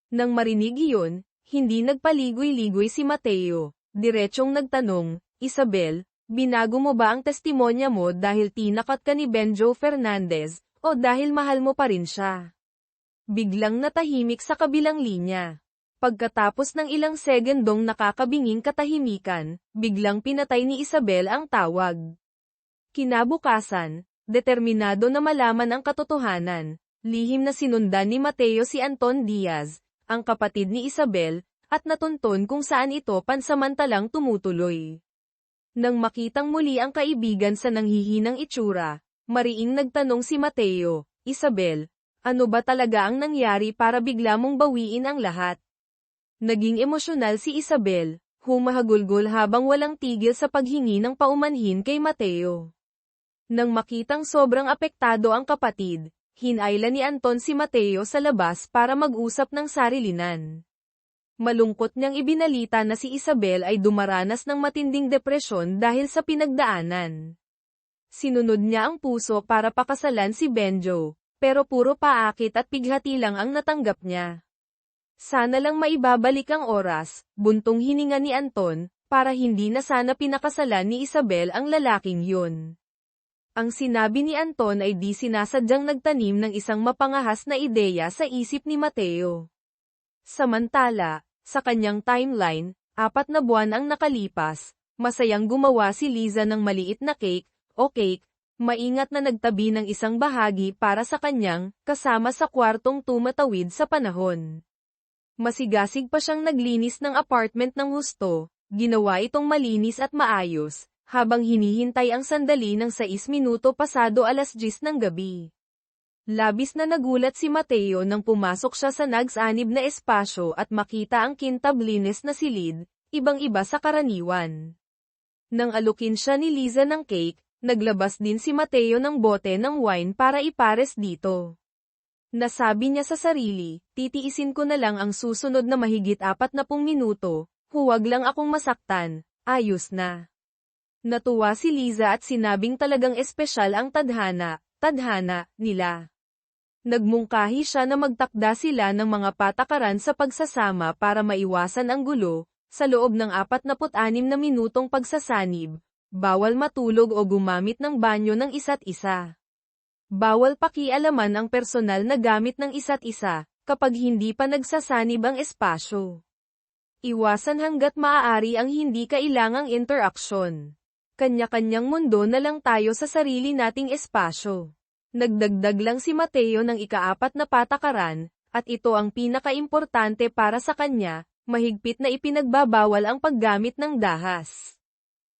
Nang marinig iyon, hindi nagpaligoy-ligoy si Mateo. Diretsyong nagtanong, "Isabel, binago mo ba ang testimonya mo dahil tinakat ka ni Benjo Fernandez, o dahil mahal mo pa rin siya?" Biglang natahimik sa kabilang linya. Pagkatapos ng ilang segundong nakakabinging katahimikan, biglang pinatay ni Isabel ang tawag. Kinabukasan, determinado na malaman ang katotohanan, lihim na sinundan ni Mateo si Anton Diaz, ang kapatid ni Isabel, at natunton kung saan ito pansamantalang tumutuloy. Nang makitang muli ang kaibigan sa nanghihinang itsura, mariing nagtanong si Mateo, "Isabel, ano ba talaga ang nangyari para bigla mong bawiin ang lahat?" Naging emosyonal si Isabel, humahagulgol habang walang tigil sa paghingi ng paumanhin kay Mateo. Nang makitang sobrang apektado ang kapatid, hinayla ni Anton si Mateo sa labas para mag-usap ng sarilinan. Malungkot niyang ibinalita na si Isabel ay dumaranas ng matinding depresyon dahil sa pinagdaanan. Sinunod niya ang puso para pakasalan si Benjo, pero puro paakit at pighati lang ang natanggap niya. Sana lang maibabalik ang oras, buntong hininga ni Anton, para hindi na sana pinakasalan ni Isabel ang lalaking yun. Ang sinabi ni Anton ay di sinasadyang nagtanim ng isang mapangahas na ideya sa isip ni Mateo. Samantala, sa kanyang timeline, 4 na buwan ang nakalipas, masayang gumawa si Liza ng maliit na cake, maingat na nagtabi ng isang bahagi para sa kanyang, kasama sa kwartong tumatawid sa panahon. Masigasig pa siyang naglinis ng apartment ng husto, ginawa itong malinis at maayos, habang hinihintay ang sandali ng 6 minuto pasado 10:00 ng gabi. Labis na nagulat si Mateo nang pumasok siya sa nagsanib na espasyo at makita ang kintablinis na silid, ibang-iba sa karaniwan. Nang alukin siya ni Liza ng cake, naglabas din si Mateo ng bote ng wine para ipares dito. Nasabi niya sa sarili, "Titiisin ko na lang ang susunod na mahigit 40 minuto, huwag lang akong masaktan, ayos na." Natuwa si Liza at sinabing talagang espesyal ang tadhana nila. Nagmungkahi siya na magtakda sila ng mga patakaran sa pagsasama para maiwasan ang gulo. Sa loob ng 46 na minutong pagsasanib, bawal matulog o gumamit ng banyo ng isa't isa. Bawal pakialaman ang personal na gamit ng isa't isa, kapag hindi pa nagsasanib ang espasyo. Iwasan hanggat maaari ang hindi kailangang interaksyon. Kanya-kanyang mundo na lang tayo sa sarili nating espasyo. Nagdagdag lang si Mateo ng ika-4 na patakaran, at ito ang pinaka-importante para sa kanya, mahigpit na ipinagbabawal ang paggamit ng dahas.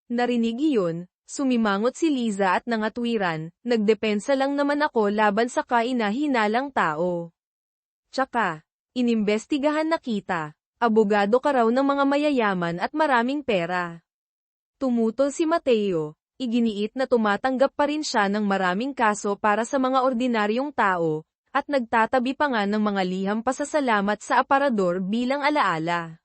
Narinig iyon, sumimangot si Liza at nangatwiran, "Nagdepensa lang naman ako laban sa kainahinalang tao. Tsaka, inimbestigahan na kita, abogado ka raw ng mga mayayaman at maraming pera." Tumutol si Mateo, Iginiit na tumatanggap pa rin siya ng maraming kaso para sa mga ordinaryong tao, at nagtatabi pa nga ng mga liham pasasalamat sa aparador bilang alaala.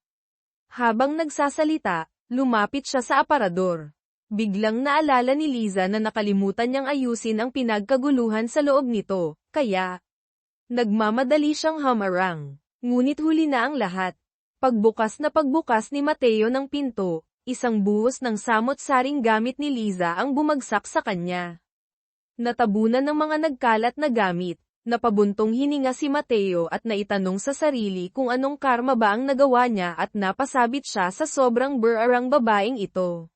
Habang nagsasalita, lumapit siya sa aparador. Biglang naalala ni Liza na nakalimutan niyang ayusin ang pinagkaguluhan sa loob nito, kaya nagmamadali siyang humarang. Ngunit huli na ang lahat. Pagbukas ni Mateo ng pinto, isang buhos ng samot-saring gamit ni Liza ang bumagsak sa kanya. Natabunan ng mga nagkalat na gamit, napabuntong hininga si Mateo at naitanong sa sarili kung anong karma ba ang nagawa niya at napasabit siya sa sobrang burarang babaeng ito.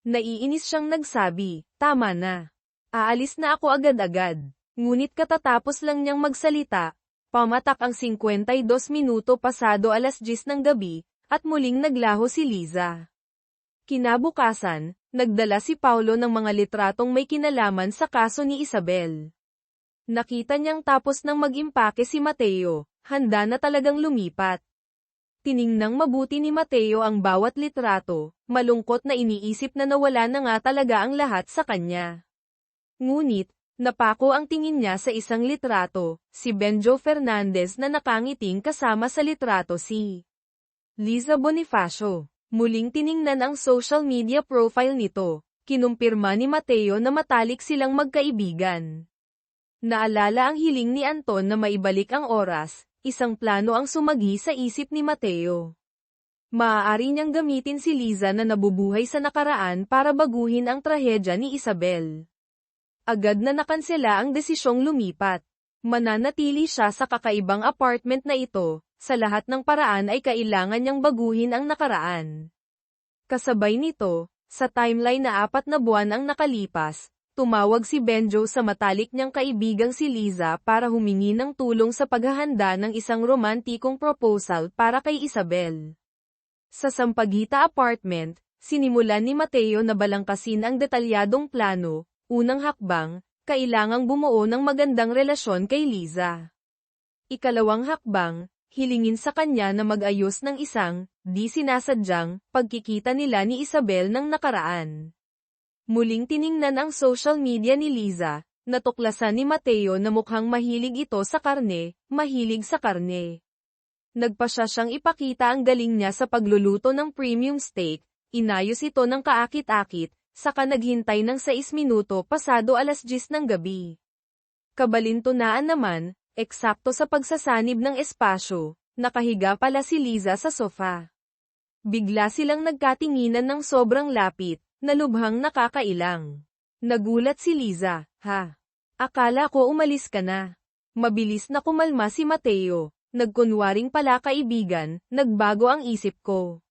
Naiinis siyang nagsabi, "Tama na. Aalis na ako agad-agad." Ngunit katatapos lang niyang magsalita, pamatak ang 52 minuto pasado 10:00 ng gabi, at muling naglaho si Liza. Kinabukasan, nagdala si Paulo ng mga litratong may kinalaman sa kaso ni Isabel. Nakita niyang tapos nang mag-impake si Mateo, handa na talagang lumipat. Tiningnang mabuti ni Mateo ang bawat litrato, malungkot na iniisip na nawala na nga talaga ang lahat sa kanya. Ngunit, napako ang tingin niya sa isang litrato, si Benjo Fernandez na nakangiting kasama sa litrato si Liza Bonifacio. Muling tiningnan ang social media profile nito, kinumpirma ni Mateo na matalik silang magkaibigan. Naalala ang hiling ni Anton na maibalik ang oras, isang plano ang sumagi sa isip ni Mateo. Maaari niyang gamitin si Liza na nabubuhay sa nakaraan para baguhin ang trahedya ni Isabel. Agad na nakansela ang desisyong lumipat. Mananatili siya sa kakaibang apartment na ito, sa lahat ng paraan ay kailangan niyang baguhin ang nakaraan. Kasabay nito, sa timeline na 4 na buwan ang nakalipas, tumawag si Benjo sa matalik niyang kaibigang si Liza para humingi ng tulong sa paghahanda ng isang romantikong proposal para kay Isabel. Sa Sampaguita Apartment, sinimulan ni Mateo na balangkasin ang detalyadong plano. Unang hakbang, kailangang bumuo ng magandang relasyon kay Liza. Ikalawang hakbang, hilingin sa kanya na mag-ayos ng isang, di sinasadyang, pagkikita nila ni Isabel ng nakaraan. Muling tiningnan ang social media ni Liza, natuklasan ni Mateo na mukhang mahilig ito sa karne, mahilig sa karne. Nagpasya siyang ipakita ang galing niya sa pagluluto ng premium steak, inayos ito ng kaakit-akit, saka naghintay ng 6 minuto pasado 10:00 ng gabi. Kabalintunaan naman, eksakto sa pagsasanib ng espasyo, nakahiga pala si Liza sa sofa. Bigla silang nagkatinginan ng sobrang lapit, na lubhang nakakailang. Nagulat si Liza, "Ha? Akala ko umalis ka na." Mabilis na kumalma si Mateo, "Nagkunwaring pala kaibigan, nagbago ang isip ko.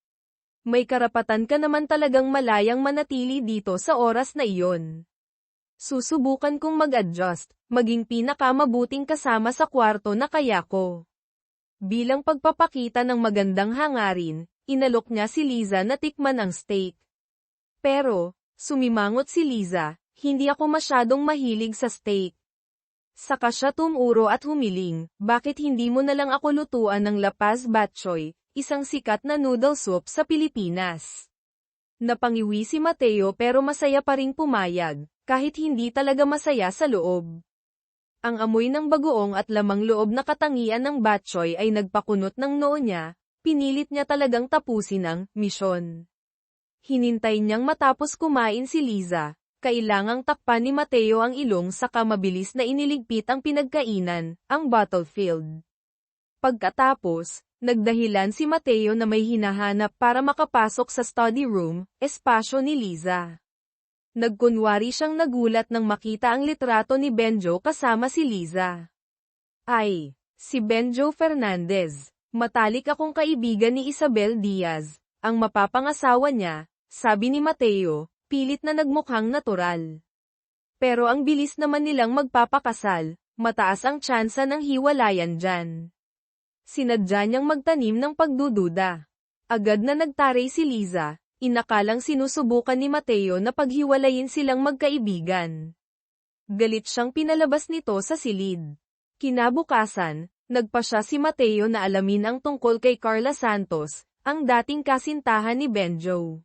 May karapatan ka naman talagang malayang manatili dito sa oras na iyon. Susubukan kong mag-adjust, maging pinakamabuting kasama sa kwarto na kaya ko." Bilang pagpapakita ng magandang hangarin, inalok niya si Liza na tikman ang steak. Pero, sumimangot si Liza, "Hindi ako masyadong mahilig sa steak." Saka siya tumuro at humiling, "Bakit hindi mo na lang ako lutuan ng Lapaz Batchoy, isang sikat na noodle soup sa Pilipinas?" Napangiwi si Mateo pero masaya pa ring pumayag, kahit hindi talaga masaya sa loob. Ang amoy ng bagoong at lamang loob na katangian ng batchoy ay nagpakunot ng noo niya, pinilit niya talagang tapusin ang misyon. Hinintay niyang matapos kumain si Liza, kailangang takpan ni Mateo ang ilong saka mabilis na iniligpit ang pinagkainan, ang battlefield. Pagkatapos, nagdahilan si Mateo na may hinahanap para makapasok sa study room, espasyo ni Liza. Nagkunwari siyang nagulat nang makita ang litrato ni Benjo kasama si Liza. "Ay, si Benjo Fernandez. Matalik akong kaibigan ni Isabel Diaz, ang mapapangasawa niya," sabi ni Mateo, pilit na nagmukhang natural. Pero ang bilis naman nilang magpapakasal, mataas ang tsansa ng hiwalayan dyan. Sinadya niyang magtanim ng pagdududa. Agad na nagtaray si Liza, inakalang sinusubukan ni Mateo na paghiwalayin silang magkaibigan. Galit siyang pinalabas nito sa silid. Kinabukasan, nagpasya si Mateo na alamin ang tungkol kay Carla Santos, ang dating kasintahan ni Benjo.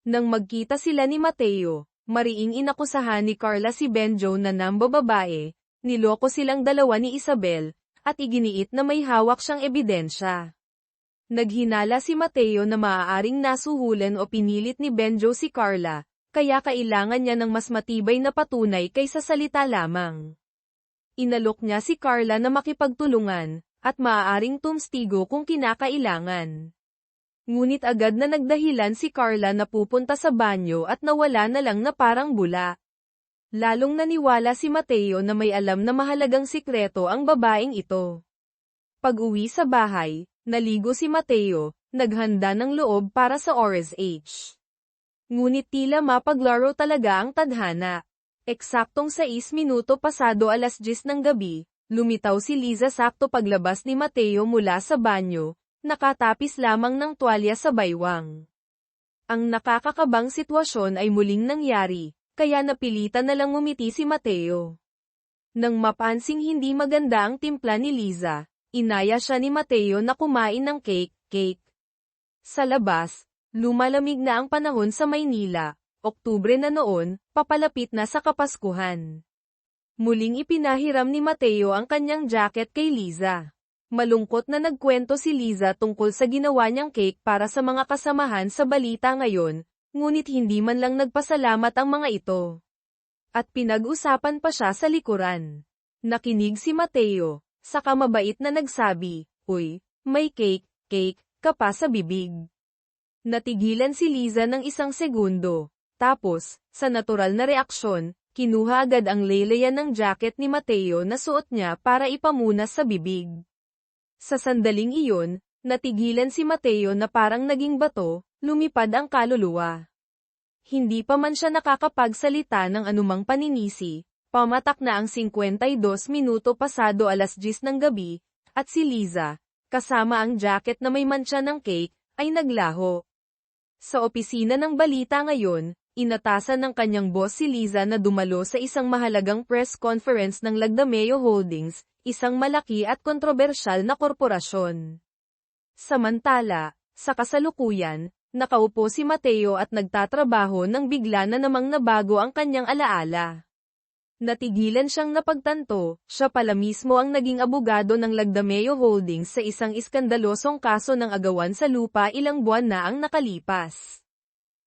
Nang magkita sila ni Mateo, Mariing inakusahan ni Carla si Benjo na nambababae, niloko silang dalawa ni Isabel, at iginiit na may hawak siyang ebidensya. Naghinala si Mateo na maaaring nasuhulan o pinilit ni Benjo si Carla, kaya kailangan niya ng mas matibay na patunay kaysa salita lamang. Inalok niya si Carla na makipagtulungan, at maaaring tumstigo kung kinakailangan. Ngunit agad na nagdahilan si Carla na pupunta sa banyo at nawala na lang na parang bula. Lalong naniwala si Mateo na may alam na mahalagang sikreto ang babaeng ito. Pag-uwi sa bahay, naligo si Mateo, naghanda ng loob para sa ORSH. Ngunit tila mapaglaro talaga ang tadhana. Eksaktong 6 minuto pasado 10:00 ng gabi, lumitaw si Liza sakto paglabas ni Mateo mula sa banyo, nakatapis lamang ng tuwalya sa baywang. Ang nakakakabang sitwasyon ay muling nangyari, kaya napilitan na lang ngumiti si Mateo. Nang mapansing hindi maganda ang timpla ni Liza, inaya siya ni Mateo na kumain ng cake. Sa labas, lumalamig na ang panahon sa Maynila, Oktubre na noon, papalapit na sa Kapaskuhan. Muling ipinahiram ni Mateo ang kanyang jacket kay Liza. Malungkot na nagkwento si Liza tungkol sa ginawa niyang cake para sa mga kasamahan sa balita ngayon, ngunit hindi man lang nagpasalamat ang mga ito. At pinag-usapan pa siya sa likuran. Nakinig si Mateo, saka mabait na nagsabi, "Uy, may cake ka pa sa bibig." Natigilan si Liza ng 1 segundo. Tapos, sa natural na reaksyon, kinuha agad ang laylayan ng jacket ni Mateo na suot niya para ipamunas sa bibig. Sa sandaling iyon, natigilan si Mateo na parang naging bato, lumipad ang kaluluwa. Hindi pa man siya nakakapagsalita ng anumang paninisi, pamatak na ang 52 minuto pasado 10:00 ng gabi, at si Liza, kasama ang jacket na may mantsa ng cake, ay naglaho. Sa opisina ng balita ngayon, inatasan ng kanyang boss si Liza na dumalo sa isang mahalagang press conference ng Lagdameo Holdings, isang malaki at kontrobersyal na korporasyon. Samantala, sa kasalukuyan, nakaupo si Mateo at nagtatrabaho nang bigla na namang nabago ang kanyang alaala. Natigilan siyang napagtanto, siya pala mismo ang naging abogado ng Lagdameo Holdings sa isang iskandalosong kaso ng agawan sa lupa ilang buwan na ang nakalipas.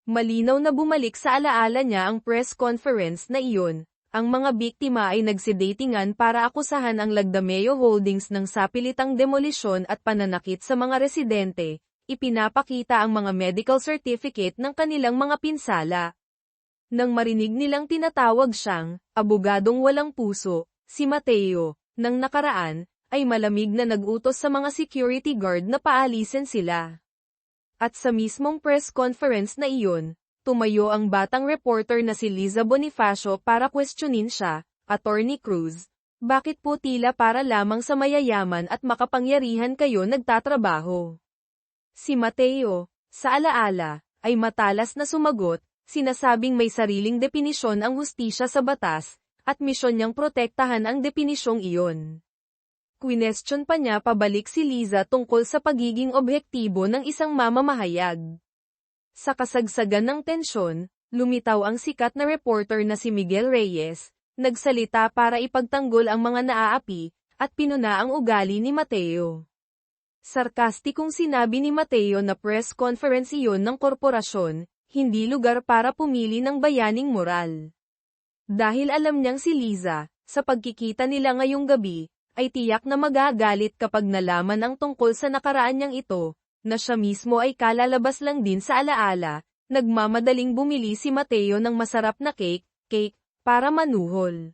Malinaw na bumalik sa alaala niya ang press conference na iyon. Ang mga biktima ay nagsidatingan para akusahan ang Lagdameo Holdings ng sapilitang demolisyon at pananakit sa mga residente. Ipinapakita ang mga medical certificate ng kanilang mga pinsala. Nang marinig nilang tinatawag siyang abogadong walang puso, si Mateo, nang nakaraan, ay malamig na nag-utos sa mga security guard na paalisin sila. At sa mismong press conference na iyon, tumayo ang batang reporter na si Liza Bonifacio para questionin siya, Attorney Cruz, bakit po tila para lamang sa mayayaman at makapangyarihan kayo nagtatrabaho? Si Mateo, sa alaala, ay matalas na sumagot, sinasabing may sariling depinisyon ang hustisya sa batas, at misyon niyang protektahan ang depinisyong iyon. Question pa niya pabalik si Liza tungkol sa pagiging objektibo ng isang mamamahayag. Sa kasagsagan ng tensyon, lumitaw ang sikat na reporter na si Miguel Reyes, nagsalita para ipagtanggol ang mga naaapi, at pinuna ang ugali ni Mateo. Sarkastikong sinabi ni Mateo na press conference iyon ng korporasyon, hindi lugar para pumili ng bayaning moral. Dahil alam niyang si Liza, sa pagkikita nila ngayong gabi, ay tiyak na magagalit kapag nalaman ang tungkol sa nakaraan niyang ito, na siya mismo ay kalalabas lang din sa alaala, nagmamadaling bumili si Mateo ng masarap na cake, para manuhol.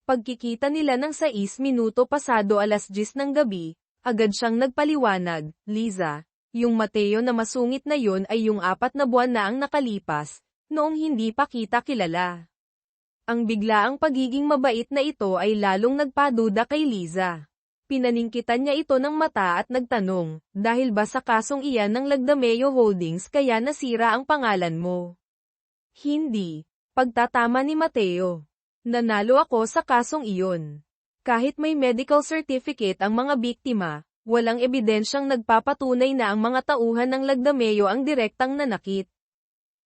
Pagkikita nila ng 6 minuto pasado 10:00 ng gabi, agad siyang nagpaliwanag, Liza, yung Mateo na masungit na yon ay yung 4 na buwan na ang nakalipas, noong hindi pa kita kilala. Ang biglaang pagiging mabait na ito ay lalong nagpaduda kay Liza. Pinaningkitan niya ito ng mata at nagtanong, dahil ba sa kasong iyan ng Lagdameo Holdings kaya nasira ang pangalan mo? Hindi. Pagtatama ni Mateo. Nanalo ako sa kasong iyon. Kahit may medical certificate ang mga biktima, walang ebidensyang nagpapatunay na ang mga tauhan ng Lagdameo ang direktang nanakit.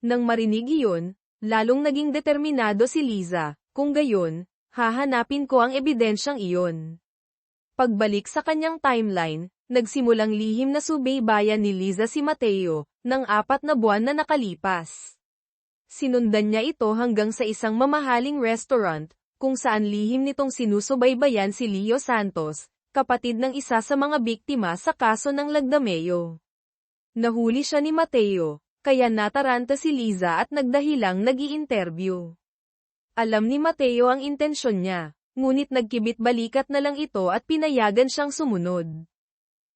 Nang marinig iyon, Lalong naging determinado si Liza, kung gayon, hahanapin ko ang ebidensyang iyon. Pagbalik sa kanyang timeline, nagsimulang lihim na subaybayan ni Liza si Mateo, ng 4 na buwan na nakalipas. Sinundan niya ito hanggang sa isang mamahaling restaurant, kung saan lihim nitong sinusubaybayan si Leo Santos, kapatid ng isa sa mga biktima sa kaso ng Lagdameo. Nahuli siya ni Mateo, kaya nataranta si Liza at nagdahilang nag-i-interview. Alam ni Mateo ang intensyon niya, ngunit nagkibit-balikat na lang ito at pinayagan siyang sumunod.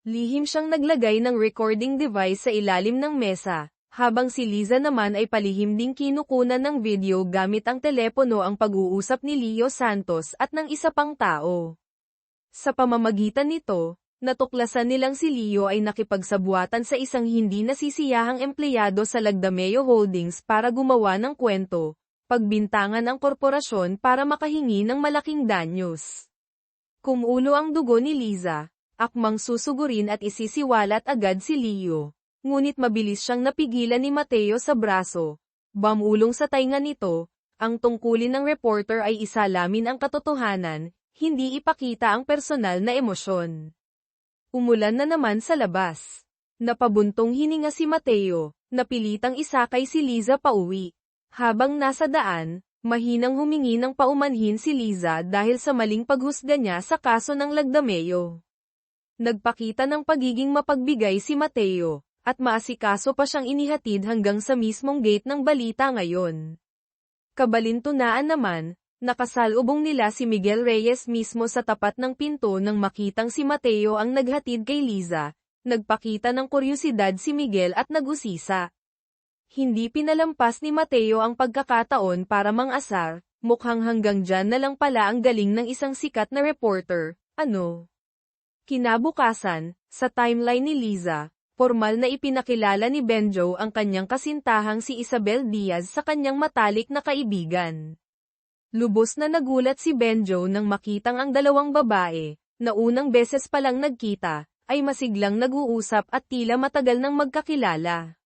Lihim siyang naglagay ng recording device sa ilalim ng mesa, habang si Liza naman ay palihim ding kinukunan ng video gamit ang telepono ang pag-uusap ni Leo Santos at ng isa pang tao. Sa pamamagitan nito, natuklasan nilang si Leo ay nakipagsabuatan sa isang hindi nasisiyahang empleyado sa Lagdameo Holdings para gumawa ng kwento, pagbintangan ang korporasyon para makahingi ng malaking danyos. Kumulo ang dugo ni Liza, akmang susugurin at isisiwalat agad si Leo. Ngunit mabilis siyang napigilan ni Mateo sa braso. Bamulong sa tainga nito, ang tungkulin ng reporter ay isalamin ang katotohanan, hindi ipakita ang personal na emosyon. Umulan na naman sa labas. Napabuntong hininga si Mateo, napilitang isakay si Liza pauwi. Habang nasa daan, mahinang humingi ng paumanhin si Liza dahil sa maling paghusga niya sa kaso ng Lagdameo. Nagpakita ng pagiging mapagbigay si Mateo, at maasikaso pa siyang inihatid hanggang sa mismong gate ng Balita Ngayon. Kabalintunaan naman, nakasalubong nila si Miguel Reyes mismo sa tapat ng pinto nang makitang si Mateo ang naghatid kay Liza. Nagpakita ng kuryosidad si Miguel at nag-usisa. Hindi pinalampas ni Mateo ang pagkakataon para mang-asar, mukhang hanggang dyan na lang pala ang galing ng isang sikat na reporter, ano? Kinabukasan, sa timeline ni Liza, formal na ipinakilala ni Benjo ang kanyang kasintahang si Isabel Diaz sa kanyang matalik na kaibigan. Lubos na nagulat si Benjo nang makitang ang dalawang babae, na unang beses palang nagkita, ay masiglang nag-uusap at tila matagal nang magkakilala.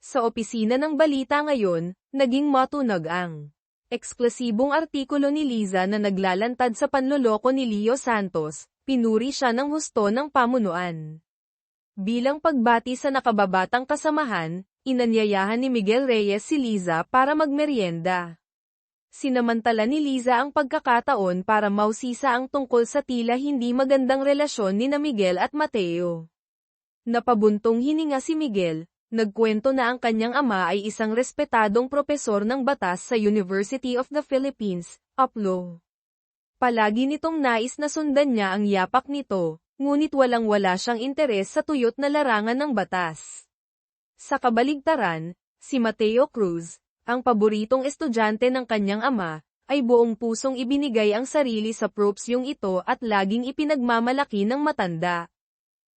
Sa opisina ng Balita Ngayon, naging matunog ang eksklusibong artikulo ni Liza na naglalantad sa panloloko ni Leo Santos, pinuri siya ng husto ng pamunuan. Bilang pagbati sa nakababatang kasamahan, inanyayahan ni Miguel Reyes si Liza para magmeryenda. Sinamantala ni Liza ang pagkakataon para mausisa ang tungkol sa tila hindi magandang relasyon ni Miguel at Mateo. Napabuntong hininga si Miguel, nagkwento na ang kanyang ama ay isang respetadong propesor ng batas sa University of the Philippines, UPLO. Palagi nitong nais na sundan niya ang yapak nito, ngunit walang-wala siyang interes sa tuyot na larangan ng batas. Sa kabaligtaran, si Mateo Cruz, ang paboritong estudyante ng kanyang ama, ay buong pusong ibinigay ang sarili sa propsyong ito at laging ipinagmamalaki ng matanda.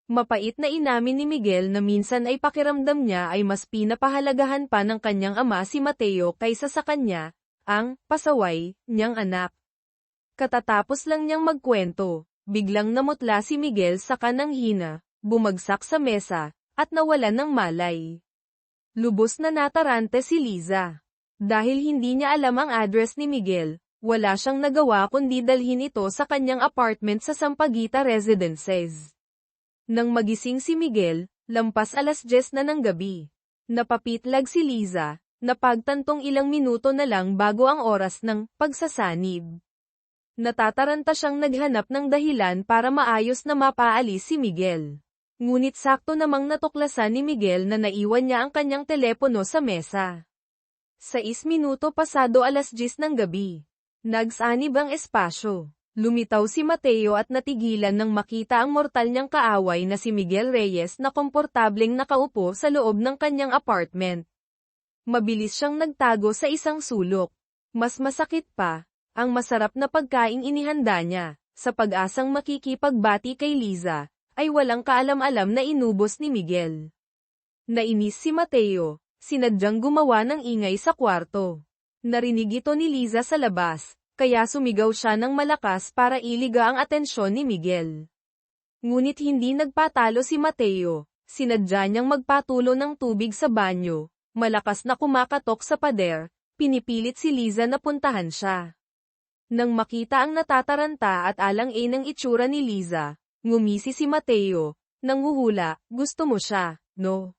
Mapait na inamin ni Miguel na minsan ay pakiramdam niya ay mas pinapahalagahan pa ng kanyang ama si Mateo kaysa sa kanya, ang pasaway niyang anak. Katatapos lang niyang magkwento, biglang namutla si Miguel sa kanang hina, bumagsak sa mesa, at nawalan ng malay. Lubos na natarante si Liza. Dahil hindi niya alam ang address ni Miguel, wala siyang nagawa kundi dalhin ito sa kanyang apartment sa Sampaguita Residences. Nang magising si Miguel, lampas 10:00 na ng gabi. Napapitlag si Liza, napagtantong ilang minuto na lang bago ang oras ng pagsasanib. Natataranta siyang naghanap ng dahilan para maayos na mapaalis si Miguel. Ngunit sakto namang natuklasan ni Miguel na naiwan niya ang kanyang telepono sa mesa. 6 minuto pasado 10:00 ng gabi. Nagsanib ang espasyo. Lumitaw si Mateo at natigilan nang makita ang mortal niyang kaaway na si Miguel Reyes na komportableng nakaupo sa loob ng kanyang apartment. Mabilis siyang nagtago sa isang sulok. Mas masakit pa, ang masarap na pagkaing inihanda niya, sa pag-asang makikipagbati kay Liza, ay walang kaalam-alam na inubos ni Miguel. Nainis si Mateo, sinadyang gumawa ng ingay sa kwarto. Narinig ito ni Liza sa labas, kaya sumigaw siya ng malakas para iliga ang atensyon ni Miguel. Ngunit hindi nagpatalo si Mateo, sinadya niyang magpatulo ng tubig sa banyo, malakas na kumakatok sa pader, pinipilit si Liza na puntahan siya. Nang makita ang natataranta at alang-alang ng itsura ni Liza, ngumisi si Mateo, nanghuhula, gusto mo siya, no?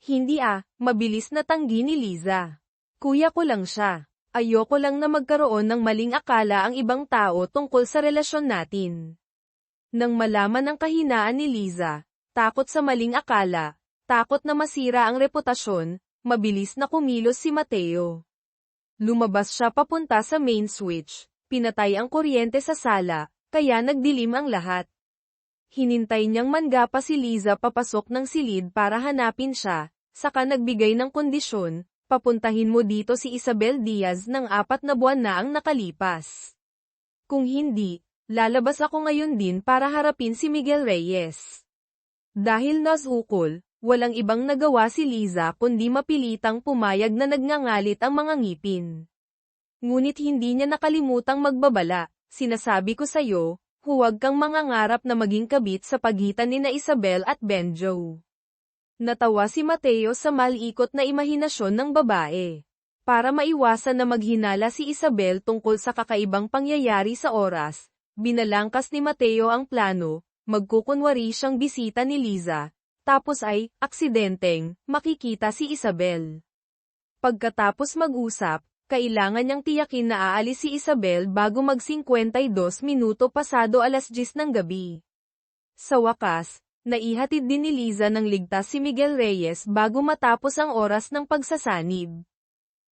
Hindi mabilis na tanggi ni Liza. Kuya ko lang siya. Ayoko lang na magkaroon ng maling akala ang ibang tao tungkol sa relasyon natin. Nang malaman ang kahinaan ni Liza, takot sa maling akala, takot na masira ang reputasyon, mabilis na kumilos si Mateo. Lumabas siya papunta sa main switch, pinatay ang kuryente sa sala, kaya nagdilim ang lahat. Hinintay niyang mangga pa si Liza papasok ng silid para hanapin siya, saka nagbigay ng kondisyon, papuntahin mo dito si Isabel Diaz ng 4 na buwan na ang nakalipas. Kung hindi, lalabas ako ngayon din para harapin si Miguel Reyes. Dahil nasukol, walang ibang nagawa si Liza kundi mapilitang pumayag na nagngangalit ang mga ngipin. Ngunit hindi niya nakalimutang magbabala, sinasabi ko sa'yo, huwag kang mangangarap na maging kabit sa pagitan ni na Isabel at Benjo. Natawa si Mateo sa malikot na imahinasyon ng babae. Para maiwasan na maghinala si Isabel tungkol sa kakaibang pangyayari sa oras, binalangkas ni Mateo ang plano, magkukunwari siyang bisita ni Liza, tapos ay, aksidenteng, makikita si Isabel. Pagkatapos mag-usap, kailangan niyang tiyakin na aalis si Isabel bago mag-52 minuto pasado 10:00 ng gabi. Sa wakas, naihatid din ni Liza ng ligtas si Miguel Reyes bago matapos ang oras ng pagsasanib.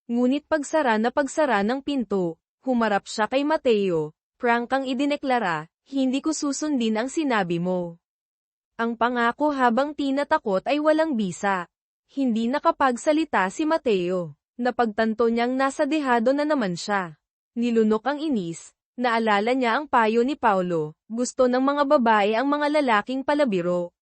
Ngunit pagsara ng pinto, humarap siya kay Mateo, prangkang idineklara, hindi ko susundin ang sinabi mo. Ang pangako habang tinatakot ay walang bisa. Hindi nakapagsalita si Mateo. Napagtanto niyang nasa dehado na naman siya. Nilunok ang inis, naalala niya ang payo ni Paulo, gusto ng mga babae ang mga lalaking palabiro.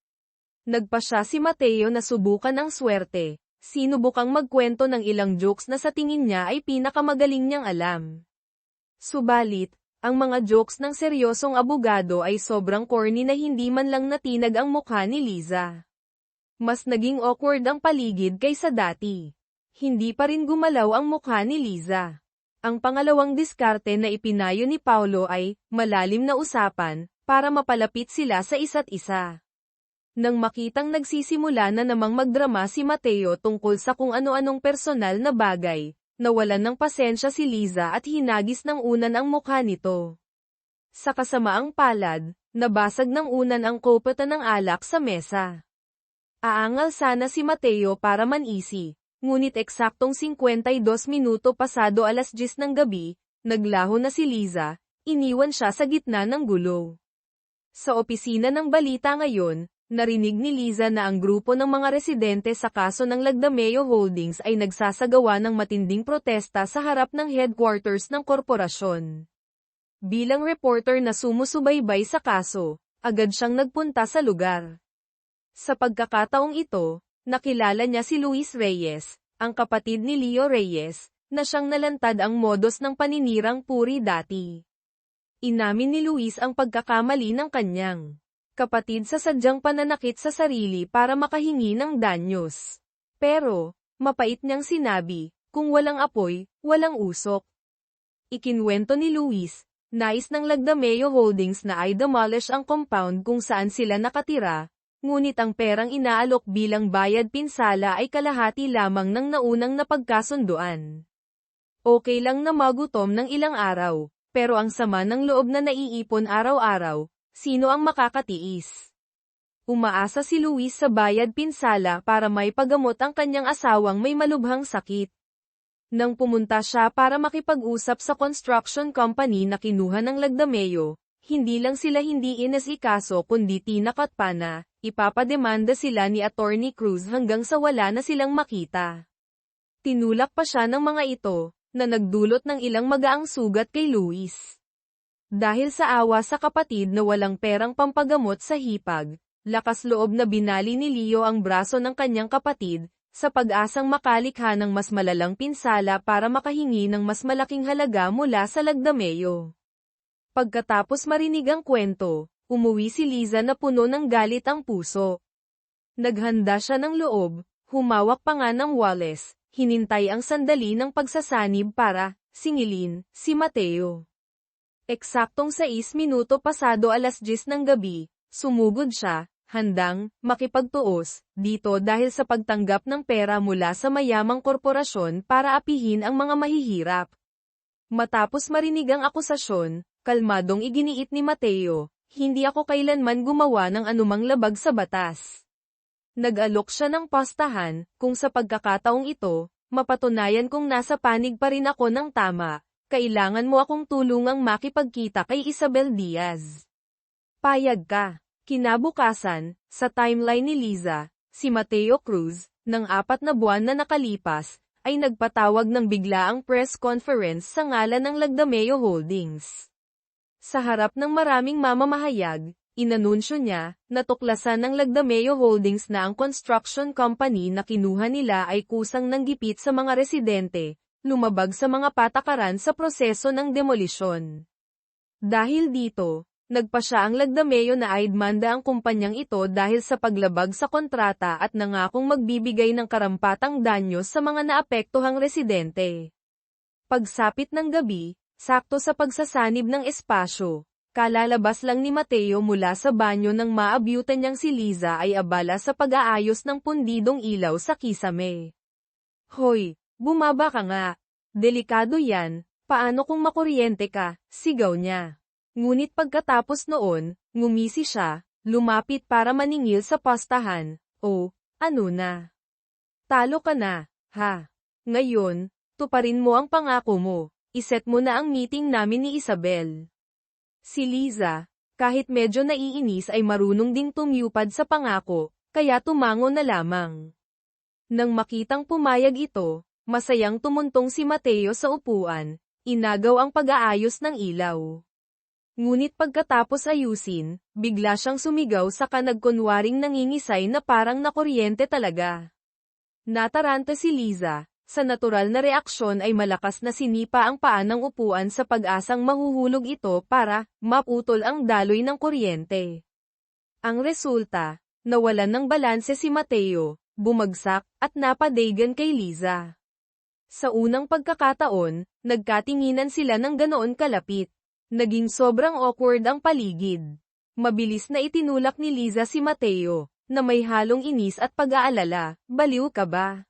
Nagpasya si Mateo na subukan ang swerte, sinubukang magkwento ng ilang jokes na sa tingin niya ay pinakamagaling niyang alam. Subalit, ang mga jokes ng seryosong abogado ay sobrang corny na hindi man lang natinag ang mukha ni Liza. Mas naging awkward ang paligid kaysa dati. Hindi pa rin gumalaw ang mukha ni Liza. Ang pangalawang diskarte na ipinayo ni Paulo ay, malalim na usapan, para mapalapit sila sa isa't isa. Nang makitang nagsisimula na namang magdrama si Mateo tungkol sa kung ano-anong personal na bagay, nawalan ng pasensya si Liza at hinagis ng unan ang mukha nito. Sa kasamaang palad, nabasag ng unan ang kopeta ng alak sa mesa. Aangal sana si Mateo para manisi. Ngunit eksaktong 52 minuto pasado 10:00 ng gabi, naglaho na si Liza, iniwan siya sa gitna ng gulo. Sa opisina ng balita ngayon, narinig ni Liza na ang grupo ng mga residente sa kaso ng Lagdameo Holdings ay nagsasagawa ng matinding protesta sa harap ng headquarters ng korporasyon. Bilang reporter na sumusubaybay sa kaso, agad siyang nagpunta sa lugar. Sa pagkakataong ito, nakilala niya si Luis Reyes, ang kapatid ni Leo Reyes, na siyang nalantad ang modos ng paninirang puri dati. Inamin ni Luis ang pagkakamali ng kanyang kapatid sa sadyang pananakit sa sarili para makahingi ng danyos. Pero, mapait niyang sinabi, kung walang apoy, walang usok. Ikinwento ni Luis, nais ng Lagdameo Holdings na i-demolish ang compound kung saan sila nakatira, ngunit ang perang inaalok bilang bayad pinsala ay kalahati lamang ng naunang napagkasunduan. Okay lang na magutom ng ilang araw, pero ang sama ng loob na naiipon araw-araw, sino ang makakatiis? Umaasa si Luis sa bayad pinsala para may pagamot ang kanyang asawang may malubhang sakit. Nang pumunta siya para makipag-usap sa construction company na kinuha ng Lagdameo, hindi lang sila hindi inasikaso kundi tinakot pa na, ipapademanda sila ni Attorney Cruz hanggang sa wala na silang makita. Tinulak pa siya ng mga ito, na nagdulot ng ilang magaang sugat kay Luis. Dahil sa awa sa kapatid na walang perang pampagamot sa hipag, lakas loob na binali ni Leo ang braso ng kanyang kapatid, sa pag-asang makalikha ng mas malalang pinsala para makahingi ng mas malaking halaga mula sa Lagdameo. Pagkatapos marinig ang kwento, umuwi si Liza na puno ng galit ang puso. Naghanda siya ng loob, humawak pa nga ng wales, hinintay ang sandali ng pagsasanib para singilin si Mateo. Eksaktong 6 minuto pasado 10:00 ng gabi, sumugod siya, handang makipagtuos dito dahil sa pagtanggap ng pera mula sa mayamang korporasyon para apihin ang mga mahihirap. Matapos marinig ang akusasyon, kalmadong iginiit ni Mateo, hindi ako kailanman gumawa ng anumang labag sa batas. Nag-alok siya ng pastahan, kung sa pagkakataong ito, mapatunayan kong nasa panig pa rin ako ng tama, kailangan mo akong tulungang makipagkita kay Isabel Diaz. Payag ka. Kinabukasan, sa timeline ni Liza, si Mateo Cruz, ng 4 na buwan na nakalipas, ay nagpatawag ng biglaang press conference sa ngalan ng Lagdameo Holdings. Sa harap ng maraming mamamahayag, inanunsyo niya, na tuklasan ng Lagdameo Holdings na ang construction company na kinuha nila ay kusang nanggipit sa mga residente, lumabag sa mga patakaran sa proseso ng demolisyon. Dahil dito, nagpa siya ang Lagdameo na aidmanda ang kumpanyang ito dahil sa paglabag sa kontrata at nangakong magbibigay ng karampatang danyo sa mga naapektuhang residente. Pagsapit ng gabi, sakto sa pagsasanib ng espasyo, kalalabas lang ni Mateo mula sa banyo nang maabyutan niyang si Liza ay abala sa pag-aayos ng pundidong ilaw sa kisame. Hoy, bumaba ka nga. Delikado yan, paano kung makuryente ka, sigaw niya. Ngunit pagkatapos noon, ngumisi siya, lumapit para maningil sa pastahan. Oh, ano na? Talo ka na, ha? Ngayon, tuparin mo ang pangako mo. Iset mo na ang meeting namin ni Isabel. Si Liza, kahit medyo naiinis ay marunong ding tumyupad sa pangako, kaya tumango na lamang. Nang makitang pumayag ito, masayang tumuntong si Mateo sa upuan, inagaw ang pag-aayos ng ilaw. Ngunit pagkatapos ayusin, bigla siyang sumigaw sa kanagkunwaring nangingisay na parang nakuryente talaga. Nataranta si Liza, sa natural na reaksyon ay malakas na sinipa ang paa ng upuan sa pag-asang mahuhulog ito para maputol ang daloy ng kuryente. Ang resulta, nawalan ng balanse si Mateo, bumagsak, at napadaygan kay Liza. Sa unang pagkakataon, nagkatinginan sila ng ganoon kalapit. Naging sobrang awkward ang paligid. Mabilis na itinulak ni Liza si Mateo, na may halong inis at pag-aalala, baliw ka ba?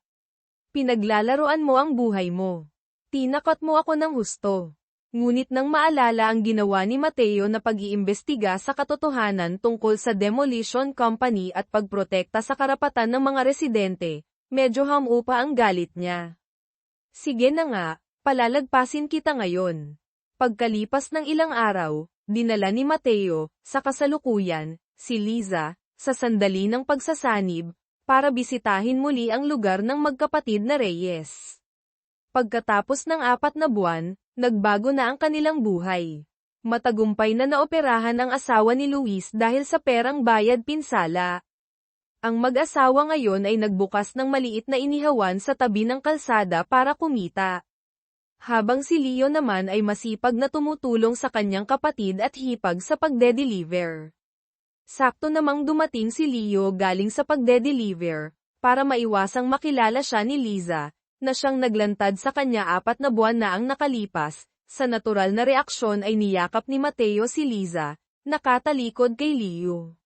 Pinaglalaroan mo ang buhay mo. Tinakot mo ako ng husto. Ngunit nang maalala ang ginawa ni Mateo na pag-iimbestiga sa katotohanan tungkol sa demolition company at pagprotekta sa karapatan ng mga residente, medyo hamupa ang galit niya. Sige na nga, palalagpasin kita ngayon. Pagkalipas ng ilang araw, dinala ni Mateo, sa kasalukuyan, si Liza, sa sandali ng pagsasanib, para bisitahin muli ang lugar ng magkapatid na Reyes. Pagkatapos ng 4 na buwan, nagbago na ang kanilang buhay. Matagumpay na naoperahan ang asawa ni Luis dahil sa perang bayad pinsala. Ang mag-asawa ngayon ay nagbukas ng maliit na inihawan sa tabi ng kalsada para kumita. Habang si Leo naman ay masipag na tumutulong sa kanyang kapatid at hipag sa pagde-deliver. Sakto namang dumating si Leo galing sa pagde-deliver, para maiwasang makilala siya ni Liza, na siyang naglantad sa kanya 4 na buwan na ang nakalipas. Sa natural na reaksyon ay niyakap ni Mateo si Liza, nakatalikod kay Leo.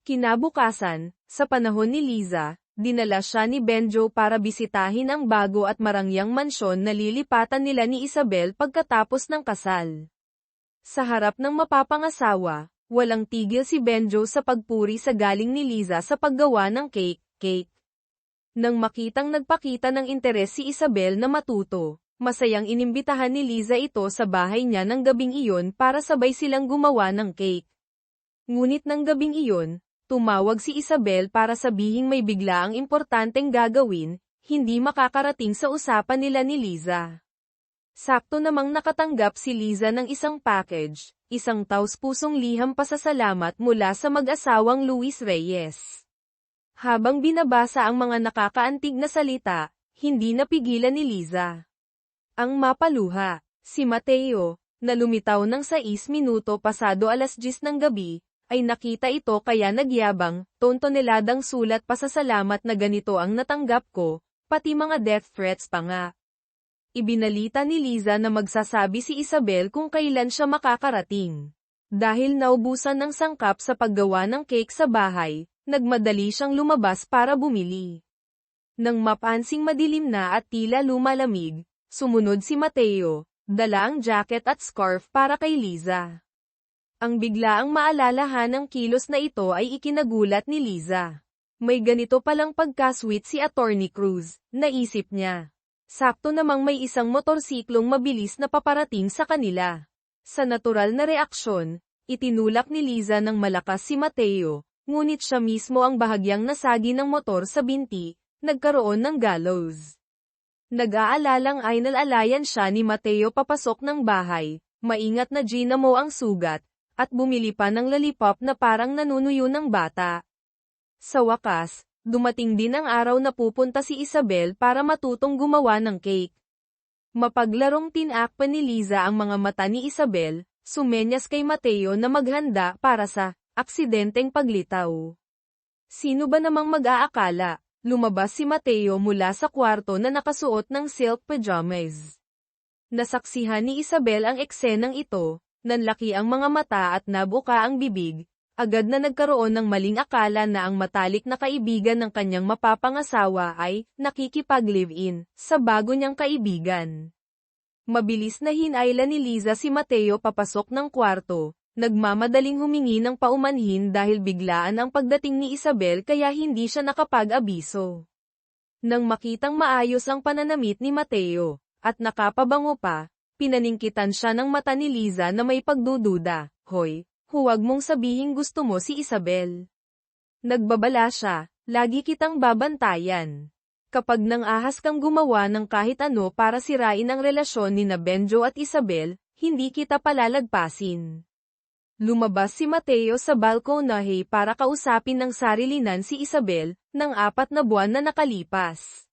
Kinabukasan, sa panahon ni Liza, dinala siya ni Benjo para bisitahin ang bago at marangyang mansyon na lilipatan nila ni Isabel pagkatapos ng kasal. Sa harap ng mapapangasawa, walang tigil si Benjo sa pagpuri sa galing ni Liza sa paggawa ng cake. Nang makitang nagpakita ng interes si Isabel na matuto, masayang inimbitahan ni Liza ito sa bahay niya ng gabing iyon para sabay silang gumawa ng cake. Ngunit ng gabing iyon, tumawag si Isabel para sabihing may biglaang importanteng gagawin, hindi makakarating sa usapan nila ni Liza. Sakto namang nakatanggap si Liza ng isang package, isang taus-pusong liham pasasalamat mula sa mag-asawang Luis Reyes. Habang binabasa ang mga nakakaantig na salita, hindi napigilan ni Liza. Ang mapaluha, si Mateo, na lumitaw ng 6 minuto pasado 10:00 ng gabi, ay nakita ito kaya nagyabang, tontoneladang sulat pasasalamat na ganito ang natanggap ko, pati mga death threats pa nga. Ibinalita ni Liza na magsasabi si Isabel kung kailan siya makakarating. Dahil naubusan ng sangkap sa paggawa ng cake sa bahay, nagmadali siyang lumabas para bumili. Nang mapansing madilim na at tila lumalamig, sumunod si Mateo, dala ang jacket at scarf para kay Liza. Ang biglaang maalalahan ng kilos na ito ay ikinagulat ni Liza. May ganito palang pagka-sweet si Attorney Cruz, naisip niya. Sakto namang may isang motorsiklong mabilis na paparating sa kanila. Sa natural na reaksyon, itinulak ni Liza ng malakas si Mateo, ngunit siya mismo ang bahagyang nasagi ng motor sa binti, nagkaroon ng gallows. Nag-aalalang ainal-alayan siya ni Mateo papasok ng bahay, maingat na ginamo ang sugat, at bumili pa ng lollipop na parang nanunuyo ng bata. Sa wakas, dumating din ang araw na pupunta si Isabel para matutong gumawa ng cake. Mapaglarong tinakpan ni Liza ang mga mata ni Isabel, sumenyas kay Mateo na maghanda para sa aksidenteng paglitaw. Sino ba namang mag-aakala? Lumabas si Mateo mula sa kwarto na nakasuot ng silk pajamas. Nasaksihan ni Isabel ang eksenang ito, nanlaki ang mga mata at nabuka ang bibig. Agad na nagkaroon ng maling akala na ang matalik na kaibigan ng kanyang mapapangasawa ay nakikipag-live-in sa bago niyang kaibigan. Mabilis na hinayla ni Liza si Mateo papasok ng kwarto, nagmamadaling humingi ng paumanhin dahil biglaan ang pagdating ni Isabel kaya hindi siya nakapag-abiso. Nang makitang maayos ang pananamit ni Mateo, at nakapabango pa, pinaningkitan siya ng mata ni Liza na may pagdududa. Hoy! Huwag mong sabihing gusto mo si Isabel. Nagbabala siya, lagi kitang babantayan. Kapag nang ahas kang gumawa ng kahit ano para sirain ang relasyon ni Benjo at Isabel, hindi kita palalagpasin. Lumabas si Mateo sa balkonahe para kausapin ng sarilinan si Isabel, ng 4 na buwan na nakalipas.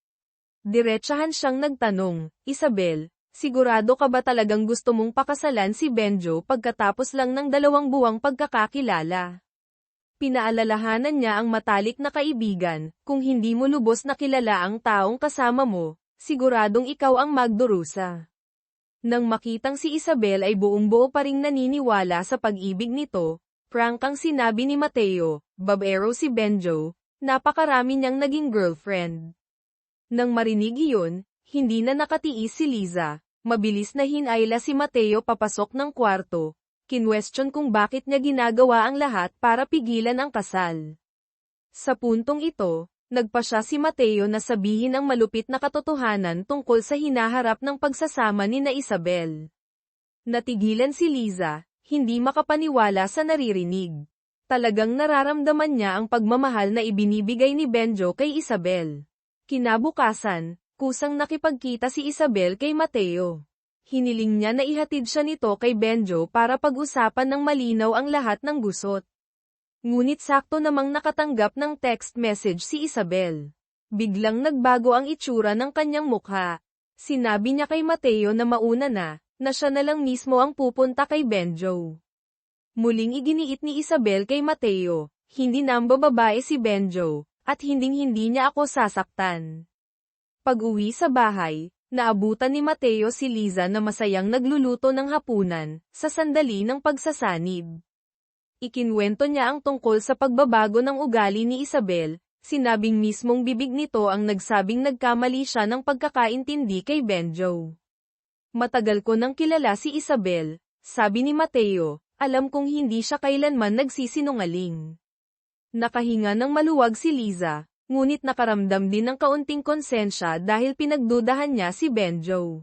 Diretsahan siyang nagtanong, Isabel, sigurado ka ba talagang gusto mong pakasalan si Benjo pagkatapos lang ng 2 buwang pagkakakilala? Pinaalalahanan niya ang matalik na kaibigan, kung hindi mo lubos na kilala ang taong kasama mo, siguradong ikaw ang magdurusa. Nang makitang si Isabel ay buong-buo pa ring naniniwala sa pag-ibig nito, prangkang sinabi ni Mateo, babaero si Benjo, napakarami niyang naging girlfriend. Nang marinig iyon, hindi na nakatiis si Liza, mabilis na hinayla si Mateo papasok ng kwarto, kinwestiyon kung bakit niya ginagawa ang lahat para pigilan ang kasal. Sa puntong ito, nagpa siya si Mateo na sabihin ang malupit na katotohanan tungkol sa hinaharap ng pagsasama ni Isabel. Natigilan si Liza, hindi makapaniwala sa naririnig. Talagang nararamdaman niya ang pagmamahal na ibinibigay ni Benjo kay Isabel. Kinabukasan, kusang nakipagkita si Isabel kay Mateo. Hiniling niya na ihatid siya nito kay Benjo para pag-usapan ng malinaw ang lahat ng gusot. Ngunit sakto namang nakatanggap ng text message si Isabel. Biglang nagbago ang itsura ng kanyang mukha. Sinabi niya kay Mateo na mauna na siya na lang mismo ang pupunta kay Benjo. Muling iginiit ni Isabel kay Mateo, hindi na ang bababae si Benjo, at hinding-hindi niya ako sasaktan. Pag-uwi sa bahay, naabutan ni Mateo si Liza na masayang nagluluto ng hapunan, sa sandali ng pagsasanib. Ikinwento niya ang tungkol sa pagbabago ng ugali ni Isabel, sinabing mismong bibig nito ang nagsabing nagkamali siya ng pagkakaintindi kay Benjo. Matagal ko nang kilala si Isabel, sabi ni Mateo, alam kong hindi siya kailanman nagsisinungaling. Nakahinga ng maluwag si Liza. Ngunit nakaramdam din ng kaunting konsensya dahil pinagdudahan niya si Benjo.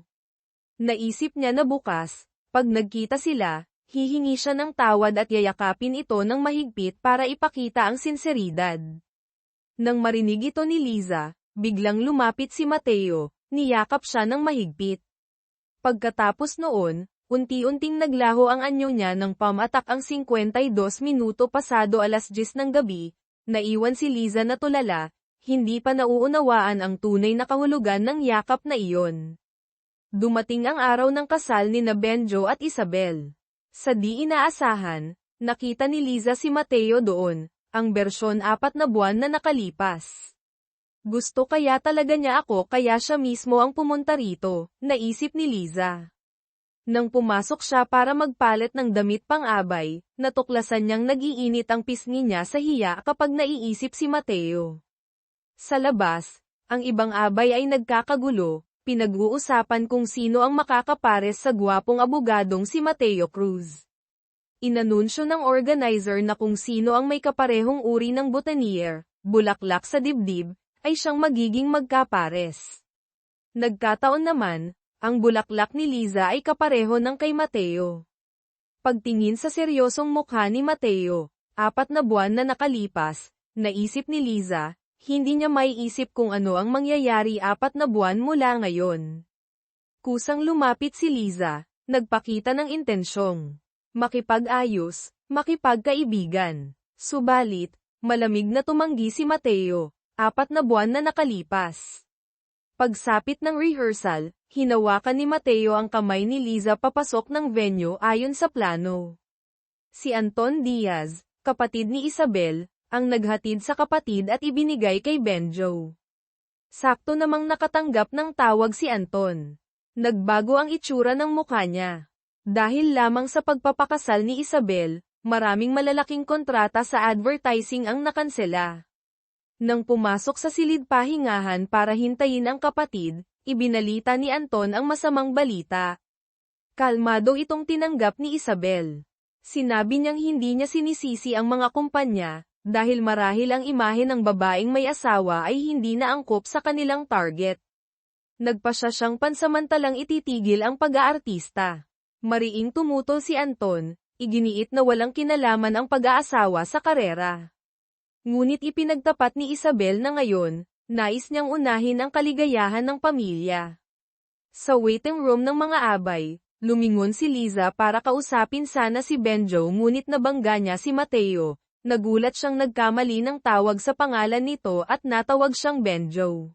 Naisip niya na bukas, pag nagkita sila, hihingi siya ng tawad at yayakapin ito ng mahigpit para ipakita ang sinseridad. Nang marinig ito ni Liza, biglang lumapit si Mateo, niyakap siya ng mahigpit. Pagkatapos noon, unti-unting naglaho ang anyo niya ng pamatak ang 52 minuto pasado 10:00 ng gabi, naiwan si Liza na tulala. Hindi pa nauunawaan ang tunay na kahulugan ng yakap na iyon. Dumating ang araw ng kasal ni Benjo at Isabel. Sa di inaasahan, nakita ni Liza si Mateo doon, ang bersyon 4 na buwan na nakalipas. Gusto kaya talaga niya ako kaya siya mismo ang pumunta rito, naisip ni Liza. Nang pumasok siya para magpalit ng damit pang-abay, natuklasan niyang nag-iinit ang pisngi niya sa hiya kapag naiisip si Mateo. Sa labas, ang ibang abay ay nagkakagulo, pinag-uusapan kung sino ang makakapares sa gwapong abogadong si Mateo Cruz. Inanunsyo ng organizer na kung sino ang may kaparehong uri ng boutonniere, bulaklak sa dibdib, ay siyang magiging magkapares. Nagkataon naman, ang bulaklak ni Liza ay kapareho ng kay Mateo. Pagtingin sa seryosong mukha ni Mateo, 4 na buwan na nakalipas, naisip ni Liza, hindi niya maiisip kung ano ang mangyayari 4 na buwan mula ngayon. Kusang lumapit si Liza, nagpakita ng intensyong makipag-ayos, makipagkaibigan. Subalit, malamig na tumanggi si Mateo, 4 na buwan na nakalipas. Pagsapit ng rehearsal, hinawakan ni Mateo ang kamay ni Liza papasok ng venue ayon sa plano. Si Anton Diaz, kapatid ni Isabel, ang naghatid sa kapatid at ibinigay kay Benjo. Sakto namang nakatanggap ng tawag si Anton. Nagbago ang itsura ng mukha niya. Dahil lamang sa pagpapakasal ni Isabel, maraming malalaking kontrata sa advertising ang nakansela. Nang pumasok sa silid-pahingahan para hintayin ang kapatid, ibinalita ni Anton ang masamang balita. Kalmado itong tinanggap ni Isabel. Sinabi niyang hindi niya sinisisi ang mga kumpanya, dahil marahil ang imahe ng babaeng may asawa ay hindi na angkop sa kanilang target. Nagpasya siyang pansamantalang ititigil ang pag-aartista. Mariing tumutol si Anton, iginiit na walang kinalaman ang pag-aasawa sa karera. Ngunit ipinagtapat ni Isabel na ngayon, nais niyang unahin ang kaligayahan ng pamilya. Sa waiting room ng mga abay, lumingon si Liza para kausapin sana si Benjo ngunit nabangga niya si Mateo. Nagulat siyang nagkamali ng tawag sa pangalan nito at natawag siyang Benjo.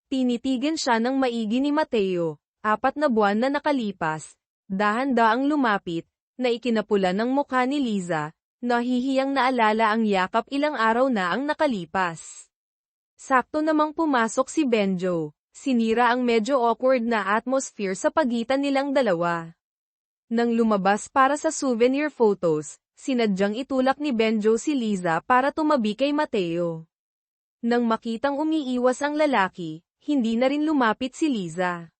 Tinitigan siya ng maigi ni Mateo, 4 na buwan na nakalipas, dahan-daang lumapit, na ikinapula ng mukha ni Liza. Nahihiyang naalala ang yakap ilang araw na ang nakalipas. Sakto namang pumasok si Benjo, sinira ang medyo awkward na atmosphere sa pagitan nilang dalawa. Nang lumabas para sa souvenir photos, sinadyang itulak ni Benjo si Liza para tumabi kay Mateo. Nang makitang umiiwas ang lalaki, hindi na rin lumapit si Liza.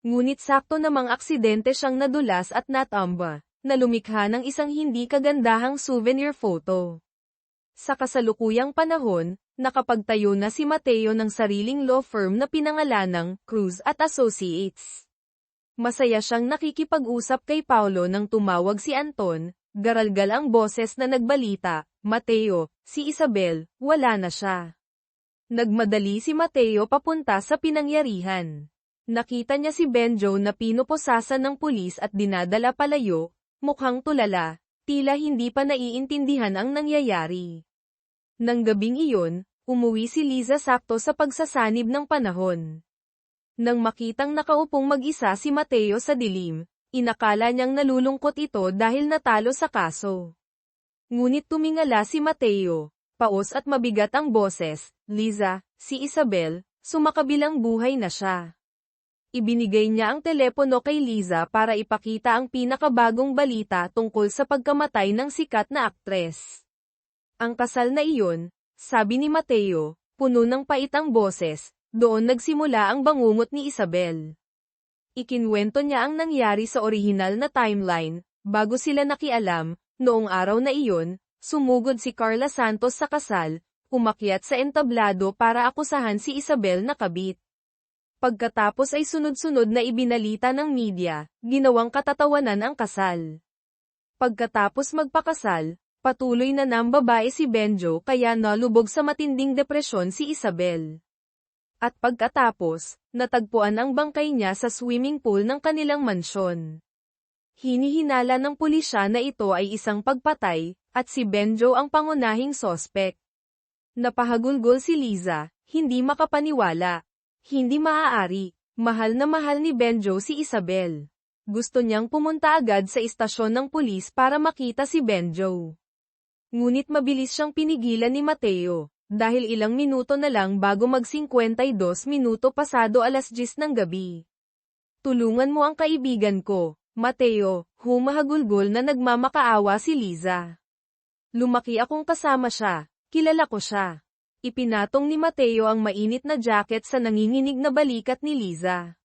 Ngunit sakto namang aksidente siyang nadulas at natamba, na lumikha ng isang hindi kagandahang souvenir photo. Sa kasalukuyang panahon, nakapagtayo na si Mateo ng sariling law firm na pinangalanang Cruz at Associates. Masaya siyang nakikipag-usap kay Paulo nang tumawag si Anton, garalgal ang boses na nagbalita, Mateo, si Isabel, wala na siya. Nagmadali si Mateo papunta sa pinangyarihan. Nakita niya si Benjo na pinuposasan ng pulis at dinadala palayo. Mukhang tulala, tila hindi pa naiintindihan ang nangyayari. Nang gabing iyon, umuwi si Liza sakto sa pagsasanib ng panahon. Nang makitang nakaupong mag-isa si Mateo sa dilim, inakala niyang nalulungkot ito dahil natalo sa kaso. Ngunit tumingala si Mateo, paos at mabigat ang boses, Liza, si Isabel, sumakabilang buhay na siya. Ibinigay niya ang telepono kay Liza para ipakita ang pinakabagong balita tungkol sa pagkamatay ng sikat na aktres. Ang kasal na iyon, sabi ni Mateo, puno ng pait ang boses, doon nagsimula ang bangungot ni Isabel. Ikinwento niya ang nangyari sa orihinal na timeline, bago sila nakialam, noong araw na iyon, sumugod si Carla Santos sa kasal, umakyat sa entablado para akusahan si Isabel na kabit. Pagkatapos ay sunod-sunod na ibinalita ng media, ginawang katatawanan ang kasal. Pagkatapos magpakasal, patuloy na ng babae si Benjo kaya nalubog sa matinding depresyon si Isabel. At pagkatapos, natagpuan ang bangkay niya sa swimming pool ng kanilang mansyon. Hinihinala ng pulisya na ito ay isang pagpatay, at si Benjo ang pangunahing sospek. Napahagulgol si Liza, hindi makapaniwala. Hindi maaari, mahal na mahal ni Benjo si Isabel. Gusto niyang pumunta agad sa istasyon ng pulis para makita si Benjo. Ngunit mabilis siyang pinigilan ni Mateo, dahil ilang minuto na lang bago mag-52 minuto pasado 10:00 ng gabi. Tulungan mo ang kaibigan ko, Mateo, humahagulgol na nagmamakaawa si Liza. Lumaki akong kasama siya, kilala ko siya. Ipinatong ni Mateo ang mainit na jacket sa nanginginig na balikat ni Liza.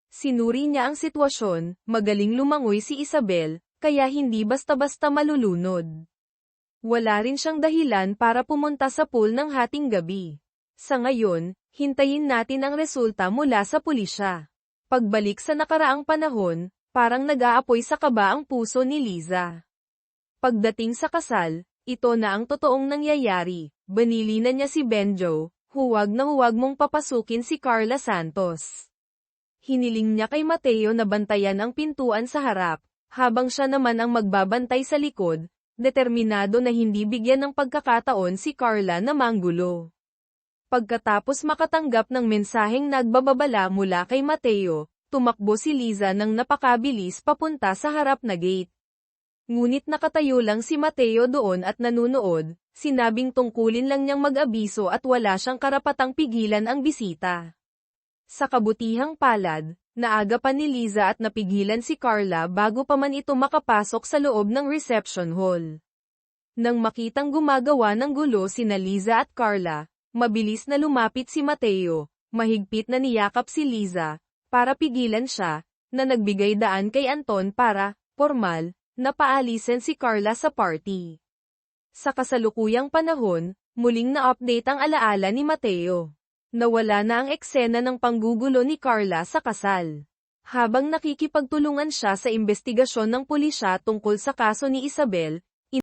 Sinuri niya ang sitwasyon, magaling lumangoy si Isabel, kaya hindi basta-basta malulunod. Wala rin siyang dahilan para pumunta sa pool ng hating gabi. Sa ngayon, hintayin natin ang resulta mula sa pulisya. Pagbalik sa nakaraang panahon, parang nag-aapoy sa kaba ang puso ni Liza. Pagdating sa kasal, ito na ang totoong nangyayari. Banili na niya si Benjo, huwag na huwag mong papasukin si Carla Santos. Hiniling niya kay Mateo na bantayan ang pintuan sa harap, habang siya naman ang magbabantay sa likod, determinado na hindi bigyan ng pagkakataon si Carla na manggulo. Pagkatapos makatanggap ng mensaheng nagbababala mula kay Mateo, tumakbo si Liza ng napakabilis papunta sa harap na gate. Ngunit nakatayo lang si Mateo doon at nanunood, sinabing tungkulin lang niyang mag-abiso at wala siyang karapatang pigilan ang bisita. Sa kabutihang palad, naaga pa ni Liza at napigilan si Carla bago pa man ito makapasok sa loob ng reception hall. Nang makitang gumagawa ng gulo sina Liza at Carla, mabilis na lumapit si Mateo, mahigpit na niyakap si Liza, para pigilan siya, na nagbigay daan kay Anton para, formal, na paalisin si Carla sa party. Sa kasalukuyang panahon, muling na-update ang alaala ni Mateo. Nawala na ang eksena ng panggugulo ni Carla sa kasal. Habang nakikipagtulungan siya sa investigasyon ng pulisya tungkol sa kaso ni Isabel,